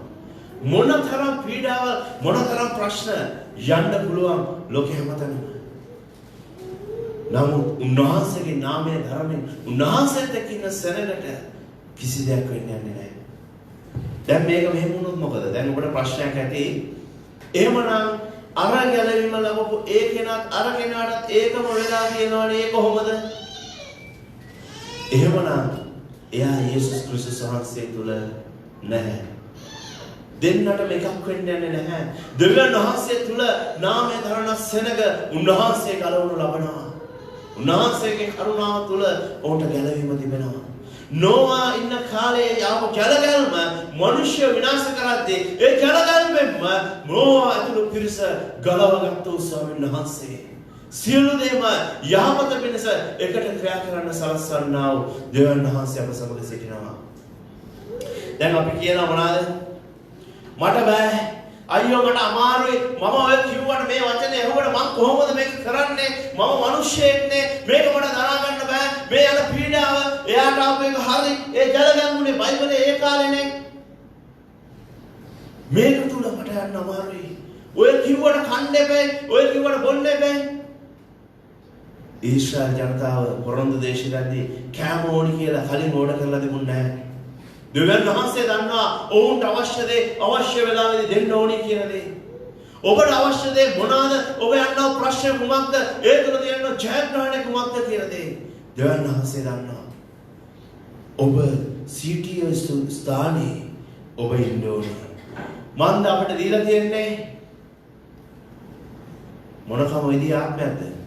මොනතරම් පීඩාවල් මොනතරම් ප්‍රශ්න යන්න පුළුවන් ලෝකෙ හැමතැනම. නමුත් උන්වහන්සේගේ නාමය ධර්මයෙන් උන්වහන්සේත් එක්ක ඉන්න සෙනඟට කිසි දෙයක් වෙන්න යන්නේ නැහැ. දැන් මේක මෙහෙම වුණොත් මොකද? දැන් ඔබට ප්‍රශ්නයක් ඇති. එහෙමනම් අර ගැලවීම ලැබපු ඒ කෙනාත් අර කෙනාටත් ඒකම වෙලා තියෙනවනේ. ඒ කොහොමද? එහෙමනම් එයා යේසුස් ක්‍රිස්තුස් වහන්සේ තුල නැහැ. දෙන්නට එකක් වෙන්න යන්නේ නැහැ. දෙවියන් වහන්සේ තුල නාමය දරන සෙනඟ උන්වහන්සේ ගලවනු ලබනවා. උන්වහන්සේගේ කරුණාව තුල ඔහුට ගැලවීම තිබෙනවා. නෝවා ඉන්න කාලේ යාපු ජලගල්ම මිනිස්සු විනාශ කරද්දී ඒ ජලගල්මෙන්ම නෝවා ඇතුළු පිරිස ගලවගත්තු ස්වාමීන් වහන්සේ සියලු දේම යහපත පිණිස එකට ක්‍රියා කරන්න සලස්වන්නා වූ දෙවියන් වහන්සේ අප සමග සිටිනවා. දැන් අපි කියනවා මොනවාද? මට බෑ. අයියෝ මට අමාරුයි. මම ඔය කිව්වට මේ වචනේ ඇහුවට මම කොහොමද මේක කරන්නේ? මම මිනිස්සෙක්නේ. මේක මට දරා ගන්න බෑ. මේ යන පීඩාව එයාට ආපු එක හරි. ඒ ජලගම්මුනේ බයිබලේ ඒ කාලේනේ. මේක තුල මට යන්න අමාරුයි. ඔය කිව්වට කන්න එපේ. ඔය කිව්වට බොන්න එපේ. ඊශ්‍රායල් ජනතාව පොරොන්දු දේශයේදී කෑම ඕනි කියලා කලින් ඕඩර් කරලා තිබුණේ නැහැ. දෙවියන් වහන්සේ දන්නවා ඔවුන්ට අවශ්‍ය දේ අවශ්‍ය වෙලාවෙදී දෙන්න ඕනි කියන දේ. ඔබට අවශ්‍ය දේ මොනවාද? ඔබ යන්නව ප්‍රශ්න කුමක්ද? ඒ තුළ තියෙන ජයග්‍රහණය කුමක්ද කියන දේ දෙවියන් වහන්සේ දන්නවා. ඔබ සිටිය ස්ථානයේ ඔබ ඉන්න ඕනේ. මන්ද අපිට දීලා තියෙන්නේ මොනකම විදිහ ආත්මයක්ද?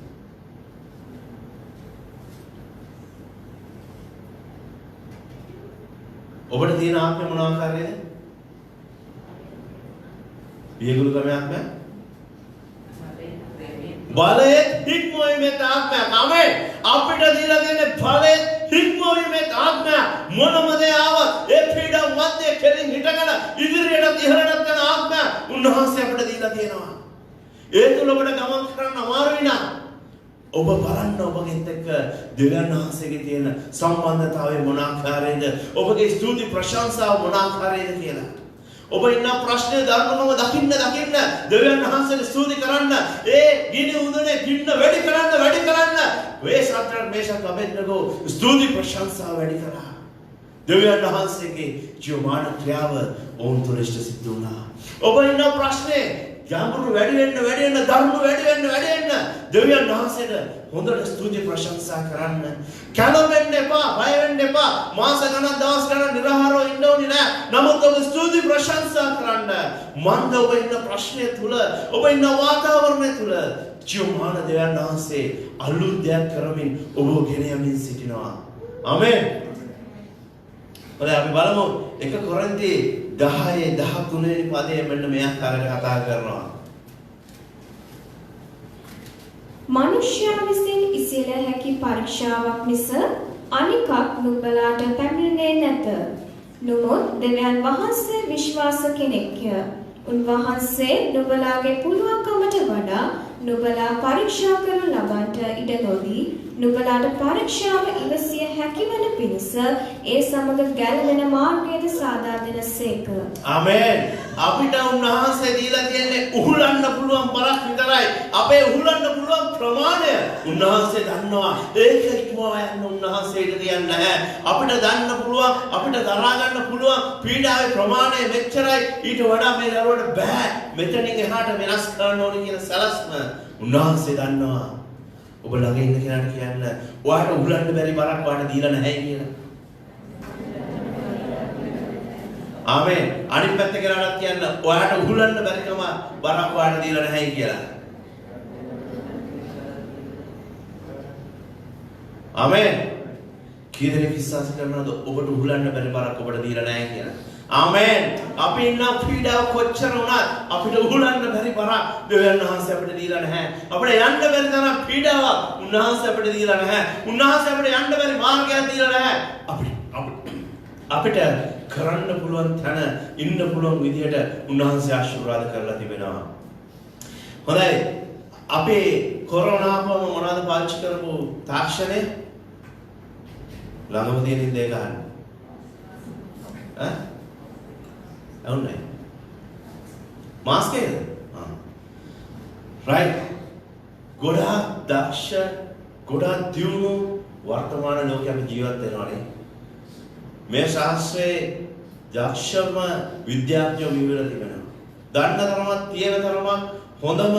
ඔබට තියෙන ආත්මය මොන ආකාරයේද? වියගුරු ක්‍රමයක් ආත්මය. බලයේ හික්මීමේ ආත්මය. ආමෙන්. අපිට දීලා තියෙන බලයේ හික්මීමේ ආත්මය මොනම දේ ආවත් ඒ පීඩා මැදේ කෙලින් හිටගෙන ඉදිරියට ඉහළට යන ආත්මය උන්වහන්සේ අපිට දීලා තියෙනවා. ඒ තුල ඔබට ගමන් කරන්න අමාරුයි නේද? ඔබ බලන්න ඔබගෙත් එක්ක දෙවියන් වහන්සේගේ තියෙන සම්බන්ධතාවය මොන ආකාරයේද? ඔබගේ ස්තුති ප්‍රශංසාව මොන ආකාරයේද කියලා. ඔබ ඉන්න ප්‍රශ්නේ ධර්මකම දකින්න දෙවියන් වහන්සේට ස්තුති කරන්න. ඒ ගිනි උදුනේ ගින්න වැඩි කරන්න. වේසත්‍ර මේෂක් අබෙද්නගෝ ස්තුති ප්‍රශංසාව වැඩි කරා. දෙවියන් වහන්සේගේ ජීවමාන ක්‍රියාව ඔවුන් තුළ ඉෂ්ට සිද්ධ වුණා. ඔබ ඉන්න ප්‍රශ්නේ යම්බුරු වැඩි වෙන්න ධර්ම වැඩි වෙන්න දෙවියන් වහන්සේට හොඳට ස්තුති ප්‍රශංසා කරන්න. කලබෙන්න එපා, බය වෙන්න එපා. මාස ගණන් දවස් ගණන් නිරහරව ඉන්න ඕනේ නෑ. නමුත් ඔබ ස්තුති ප්‍රශංසා කරන්න. මන්ද ඔබ ඉන්න ප්‍රශ්නය තුල, ඔබ ඉන්න වාතාවරණය තුල ජීවමාන දෙවියන් වහන්සේ අලුත් දෙයක් කරමින් ඔබ ගෙන යමින් සිටිනවා. ආමෙන්. හොඳයි අපි බලමු 1 කොරින්ති 10:13 වෙනි පදයේ මෙන්න මේ ආකාරයට කතා කරනවා. මනුෂ්‍යයා විසින් ඉසිල හැකි පරීක්ෂාවක් මිස අනිකක් නුඹලාට පැමිණෙන්නේ නැත. නමුත් දෙවියන් වහන්සේ විශ්වාස කෙනෙක්ය. උන්වහන්සේ නුඹලාගේ පුළුවන්කමට වඩා නුඹලා පරීක්ෂා කරනු ලබන්නට ඉඩ නොදී නුඹලාට පරීක්ෂාව ඉවසිය හැකි වන පිණිස ඒ සමග ගැලවෙන මාර්ගයද සාදා දෙනසේක. ආමෙන්. අපිට උන්වහන්සේ දීලා තියෙන්නේ උහුලන්න පුළුවන් බරක් විතරයි. අපේ උහුලන්න පුළුවන් ප්‍රමාණය උන්වහන්සේ දන්නවා. ඒක ඉක්මවා යන්න උන්වහන්සේට දෙයක් නැහැ. අපිට දන්න පුළුවන්, අපිට දරා ගන්න පුළුවන් පීඩාවේ ප්‍රමාණය මෙච්චරයි. ඊට වඩා මේ දරුවට බෑ. මෙතනින් එහාට වෙනස් කරන්න ඕනේ කියන සලස්ම උන්වහන්සේ දන්නවා. ඔබ ළඟ ඉන්න කෙනාට කියන්න ඔයාට උහුලන්න බැරි බරක් ඔයාට දීලා නැහැ කියලා. ආමෙන්. අනිත් පැත්ත කෙනාට කියන්න ඔයාට උහුලන්න බැරිකම බරක් ඔයාට දීලා නැහැ කියලා. ආමෙන්. කී දෙනෙක් විශ්වාස කරනවද ඔබට උහුලන්න බැරි බරක් ඔබට දීලා නැහැ කියලා? ආමෙන්. අපි ඉන්න පීඩාව කොච්චර වුණත් අපිට උහුලන්න බැරි බරක් දෙවියන් වහන්සේ අපිට දීලා නැහැ. අපිට යන්න බැරි තරම් පීඩාවක් උන්වහන්සේ අපිට දීලා නැහැ. උන්වහන්සේ අපිට යන්න බැරි මාර්ගයක් දීලා නැහැ. අපිට කරන්න පුළුවන් තැන ඉන්න පුළුවන් විදියට උන්වහන්සේ ආශිර්වාද කරලා තිබෙනවා. හොඳයි. අපේ කොරෝනාවම මොනවද පාවිච්චි කරපු තාක්ෂණය? ළඟම තියෙන ඉඳේ ගන්න. అవునే మాస్క్ right ගොඩාක් දක්ෂ ගොඩාක් දියුණු වර්තමාන ලෝකයේ අපි ජීවත් වෙනවානේ මේ ශාස්ත්‍රයේ දක්ෂම විද්‍යාඥයෝ විවර තිබෙනවා දන්න තරමක් තියෙන තරමක් හොඳම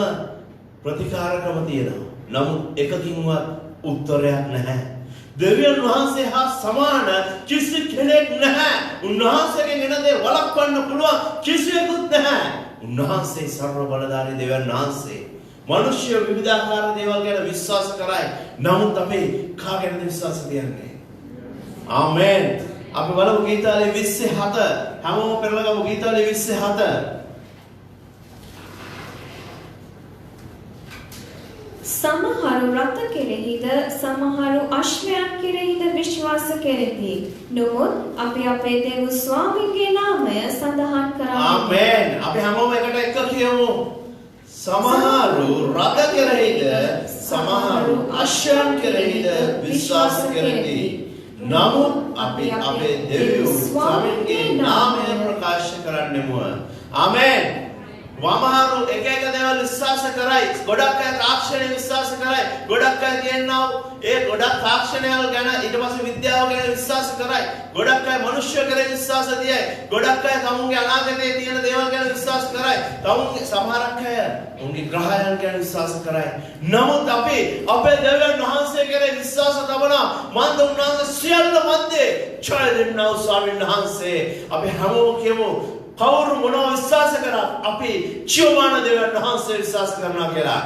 ප්‍රතිකාරකම තියෙනවා නමුත් එකකින්වත් උත්තරයක් නැහැ දෙවියන් වහන්සේ හා සමාන කිසි කෙනෙක් නැහැ. උන්වහන්සේගෙන් එන දේ වළක්වන්න පුළුවන් කිසිවෙකුත් නැහැ. උන්වහන්සේ සර්ව බලධාරී දෙවියන් වහන්සේ. මිනිස්සු විවිධාකාර දේවල් ගැන විශ්වාස කරයි. නමුත් අපි කාගෙන්ද විශ්වාස තියන්නේ? ආමෙන්. අපි බලමු ගීතාලේ 27. හැමෝම පෙරලා ගමු ගීතාලේ 27. සමහරු රථ කෙරෙහිද සමහරු අශ්වයන් කෙරෙහිද විශ්වාස කෙරෙති. නමුත් අපි අපේ දේව ස්වාමීන්ගේ නාමය සඳහන් කරමු. ආමෙන්. අපි හැමෝම එකට එක කියමු. සමහරු රථ කෙරෙහිද සමහරු අශ්වයන් කෙරෙහිද විශ්වාස කෙරෙති. නමුත් අපි අපේ දේව ස්වාමීන්ගේ නාමය ප්‍රකාශ කරන්නෙමු. ආමෙන්. වමහරු එක එක දේවල් විශ්වාස කරයි. ගොඩක් අය තාක්ෂණය විශ්වාස කරයි. ගොඩක් අය කියනවා ඒ ගොඩක් තාක්ෂණයල් ගැන ඊට පස්සේ විද්‍යාව ගැන විශ්වාස කරයි. ගොඩක් අය මනුෂ්‍ය කෙරෙහි විශ්වාස තියයි. ගොඩක් අය තමුන්ගේ අනාගතයේ තියෙන දේවල් ගැන විශ්වාස කරයි. තමුන්ගේ සමහරක් අය උන්ගේ ග්‍රහයන් ගැන විශ්වාස කරයි. නමුත් අපි අපේ දෙවියන් වහන්සේ කෙරෙහි විශ්වාස තබනවා. මන්ද උන්වහන්සේ සියල්ල මැද්දේ ජය දෙන්නා වූ ස්වාමීන් වහන්සේ. අපි හැමෝම කියමු කවුරු මොනවා විශ්වාස කරත් අපි ජීවමාන දෙවියන් වහන්සේ විශ්වාස කරනවා කියලා.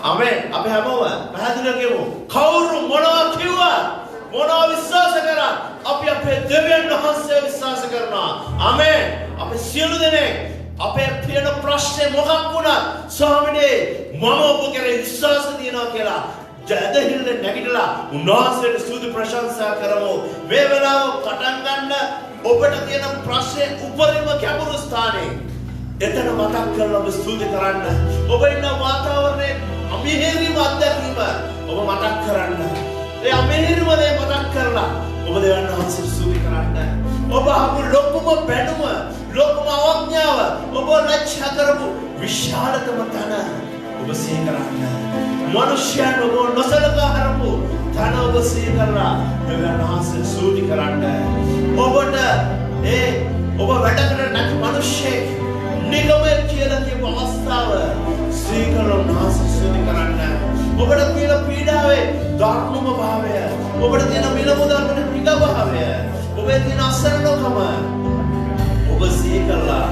ආමෙන්. අපි හැමෝම පැහැදිලිව කියමු. කවුරු මොනවා කිව්වත් මොනවා විශ්වාස කරත් අපි අපේ දෙවියන් වහන්සේ විශ්වාස කරනවා. ආමෙන්. අපි සියලු දෙනෙක් අපේ තියෙන ප්‍රශ්නේ මොකක් වුණත් ස්වාමීනි මම ඔබ කෙරෙහි විශ්වාස තියනවා කියලා ජයදහිල්ල නැගිටලා උන්වහන්සේට ස්තුති ප්‍රශංසා කරමු. මේ වෙලාව පටන් ගන්න ඔබට තියෙන ප්‍රශ්නේ උපරිම කැඹුරු ස්ථානයේ එතන මතක් කරලා ඔබ ස්තුති කරන්න. ඔබ ඉන්න වාතාවරණයේ අමිහිරිම අත්දැකීම ඔබ මතක් කරන්න. ඒ අමිහිරිම දේ මතක් කරලා ඔබ දෙවියන් වහන්සේට ස්තුති කරන්න. ඔබ අහපු ලොකුම බැනුම, ලොකුම අවඥාව, ඔබ ලැජ්ජා කරපු විශාලතම තන ඔබ සිහි කරන්න. මනුෂ්‍යයන් ඔබ නොසලකා හරපු තන ඔබ සිහි කරලා දෙවියන් වහන්සේට ස්තුති කරන්න. ඔබට ඔබ වැඩ කරන නැති මිනිස්සෙක් නිගමනය කියලා කියපු අවස්ථාව සීකරන ආශිර්වාද කරන්න. ඔබට තියෙන පීඩාවේ ධර්මම භාවය, ඔබට තියෙන මිලමුදල් වල පිට භාවය, ඔබේ තියෙන අසරණකම ඔබ සීකරලා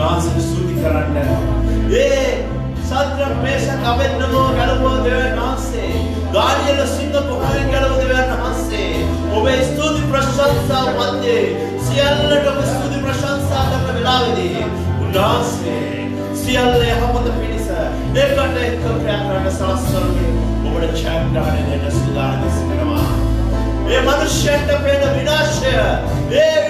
ආශිර්වාද කරන්න. සත්‍ය මේෂක අබෙන්නෝ ගලවෝ දෙවියන් වහන්සේ ගාඩියල සිංහ කොහරෙන් ගලවෝ දෙවියන් වහන්සේ ඔබේ ස්තුති ප්‍රශංසා මැද්දේ සියල්ලට ඔබ ස්තුති ප්‍රශංසා කරන වෙලාවේදී උන්වහන්සේ සියල්ල යහපත පිණිස දෙකට එක්ක ප්‍රාර්ථනා සලස්වන්නේ ඔබට ඡායාදාන දෙන්න සුදානම් වෙනවා. ඒ මනුෂ්‍යයන්ට පේන විනාශය ඒ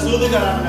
සූදි කරන්න.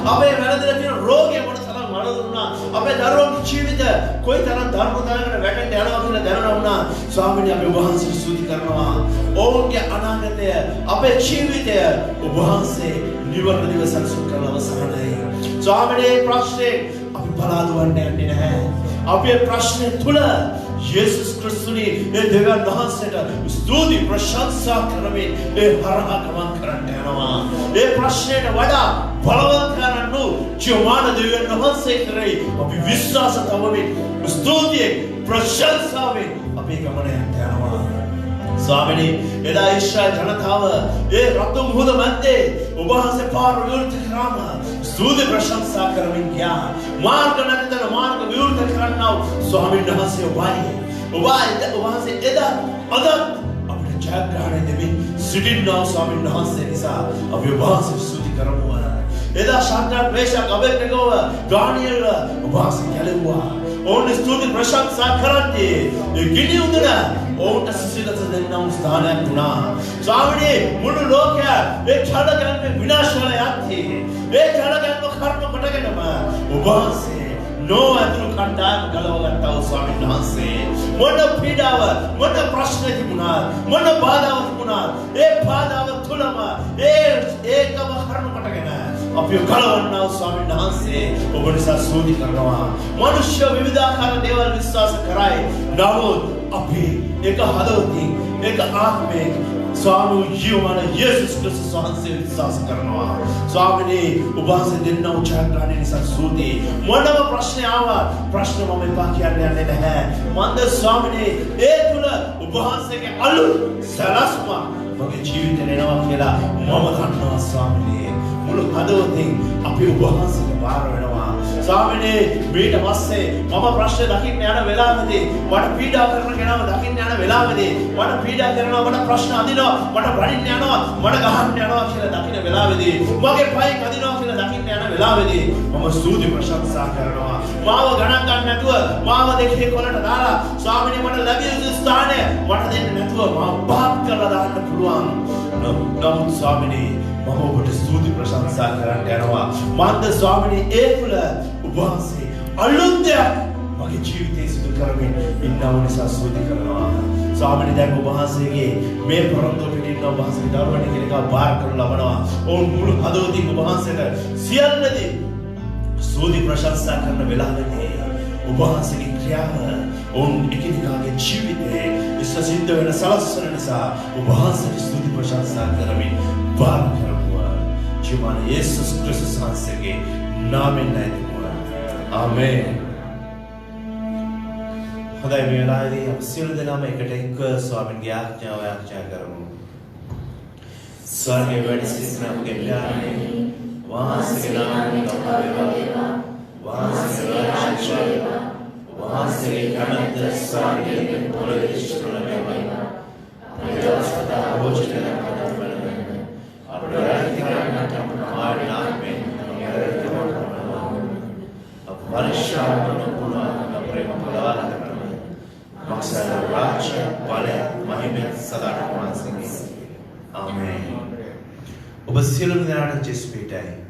අපේ වැරදිලා තියෙන රෝගය මොන තරම් මනදුනා අපේ දරුවන්ගේ ජීවිත කොයිතරම් ධර්මතාවයකට වැටෙන්න යනවා කියලා දැනනවා වුණා. ස්වාමීනි අපි ඔබ වහන්සේට ස්තුති කරනවා. ඔවුන්ගේ අනාගතය අපේ ජීවිතය ඔබ වහන්සේ නිවර්ණව සකස් කරලා අවසానයි. ස්වාමීනි ප්‍රශ්නේ අපි බලාදුවන්න යන්නේ නැහැ. අපේ ප්‍රශ්නේ තුල යේසුස් ක්‍රිස්තුනි ඒ දෙවියන් වහන්සේට ස්තුති ප්‍රශංසා කරමින් ඒ හරහා ගමන් කරන්න යනවා. ඒ ප්‍රශ්නයට වඩා බලවත් කරන්නු ජීවමාන දෙවියන් වහන්සේ කරේ අපි විශ්වාස තවමින් ස්තුතිය ප්‍රශංසාවෙන් අපි ගමන යනවා. ස්වාමීනි එදා ඊශ්‍රායල් ජනතාව ඒ රතු මුහුද මැද්දේ ඔබ වහන්සේ පාර විවෘත කරාම ස්තුති ප්‍රශංසා කරමින් ගියා. මාර්ග නැතිතර මාර්ග විවෘත කරන්නා ස්වාමීන් වහන්සේ ඔබ වහන්සේ එදා අද අපිට ජයග්‍රහණය දෙමින් සිටින්නා ස්වාමීන් වහන්සේ නිසා අපි ඔබ වහන්සේ ස්තුති කරමු. එදා ශාද්‍රක් මේෂක් අබේද්නෙගෝව දානියෙල් ඔබ වහන්සේ ගැලවුවා. ඔවුන් ස්තුති ප්‍රශංසා කරද්දී ඒ ගිනි උදන ඔවුන්ට සිසිලස දෙන්නා ස්ථානයක් වුණා. ස්වාමීනි මුළු ලෝකය ඒ ඡලකයන්ගේ විනාශ වල යද්දී ඒ ඡලකයන්ව කර්ම කොටගෙනම ඔබ වහන්සේ නෝ අතුරු කණ්ඩායම ගලවගත්තා වූ ස්වාමීන් වහන්සේ මොන පීඩාව මොන ප්‍රශ්න තිබුණා මොන බාධාව තිබුණා ඒ බාධාව තුලම ඒකම කර්ම කොටගෙන අපි ගලවන්නා වූ ස්වාමීන් වහන්සේ ඔබ නිසා ස්තුති කරනවා. මනුෂ්‍ය විවිධාකාර දේවල් විශ්වාස කරයි. නමුත් අපි එක හදවතින් එක ආත්මයෙන් ස්වාමී ජීවමාන යේසුස් ක්‍රිස්තුස් වහන්සේ විශ්වාස කරනවා. ස්වාමීනි ඔබ වහන්සේ දෙන්නා වූ ජයග්‍රහණය නිසා ස්තුති. මොනම ප්‍රශ්න ආවා ප්‍රශ්න මම එපා කියන්නේ නැහැ. මන්ද ස්වාමීනි ඒ තුල ඔබ වහන්සේගේ අලුත් සලස්ම මගේ ජීවිතේ එනවා කියලා මම දන්නවා ස්වාමීනි. මුළු හදවතින් අපි ඔබ වහන්සේට බාර වෙනවා. ස්වාමීනි මේට පස්සේ මම ප්‍රශ්න දකින්න යන වෙලාවෙදී මට පීඩා කරන කෙනාව දකින්න යන වෙලාවෙදී මට පීඩා කරනවා මට ප්‍රශ්න අදිනවා මට බඩින්න යනවා මට ගහන්න යනවා කියලා දකින්න වෙලාවෙදී මගේ පයි කදිනවා කියලා දකින්න යන වෙලාවෙදී මම ස්තුති ප්‍රශංසා කරනවා. මාව ගණන් ගන්න නැතුව මාව දෙකේ කොලට දාලා ස්වාමීනි මට ලැබිය යුතු ස්ථානය මට දෙන්න නැතුව මාව පහත් කරලා දාන්න පුළුවන්. නමුත් ස්වාමීනි මම ඔබට ස්තුති ප්‍රශංසා කරන්න යනවා. මන්ද ස්වාමීනි ඒ තුල ඔබ වහන්සේ අලුත් දෙයක් මගේ ජීවිතේ සිදු කරමින් ඉන්නව නිසා ස්තුති කරනවා. ස්වාමීනි දැන් ඔබ වහන්සේගේ මේ පරන්තෝපිට ඉන්න ඔබ වහන්සේගේ දරුවන් කෙනෙක්ව බාර කරන ලබනවා. ඔවුන් මුළු හදවතින් ඔබ වහන්සේට සියල්ලදී ස්තුති ප්‍රශංසා කරන වෙලාවෙදී ඔබ වහන්සේගේ ක්‍රියාව ඔවුන් එකිනෙකාගේ ජීවිතේ සිද්ධ වෙන සලස්වන නිසා ඔබ වහන්සේට ස්තුති ප්‍රශංසා කරමින් බාර කරනවා. ජීවමාන යේසුස් ක්‍රිස්තුස් වහන්සේගේ නාමයෙන් නයිතුවා. ආමේන්. හොඳයි මේ වෙලාවේදී අපි සියලු දෙනාම එකට එක්ව ස්වාමීන්ගේ ආඥාව ආරක්ෂා කරමු. ස්වර්ගයේ වැඩ සිටින අපගේ පියාණන් වහන්සේගේ නාමයෙන් කපවේවා. වහන්සේගේ රාජ්‍යය වේවා. වහන්සේගේ කැමැත්ත ස්වර්ගයේ පොළොවේ ඉෂ්ට වේවා. අපේ දවස්වල භෝජනය කරගන්න. අපේ රාජ්‍යයන්ට ආනාත්මෙන් යරකවනවා. අපරිශාමන පුණාන ප්‍රේම බලවන්ත මක්සල රාජ්‍ය වල මහිමෙන් සදාට වහන්සේගේ. ආමේන්. ඔබ සියලුම දෙනාට ජෙස් පිටයි.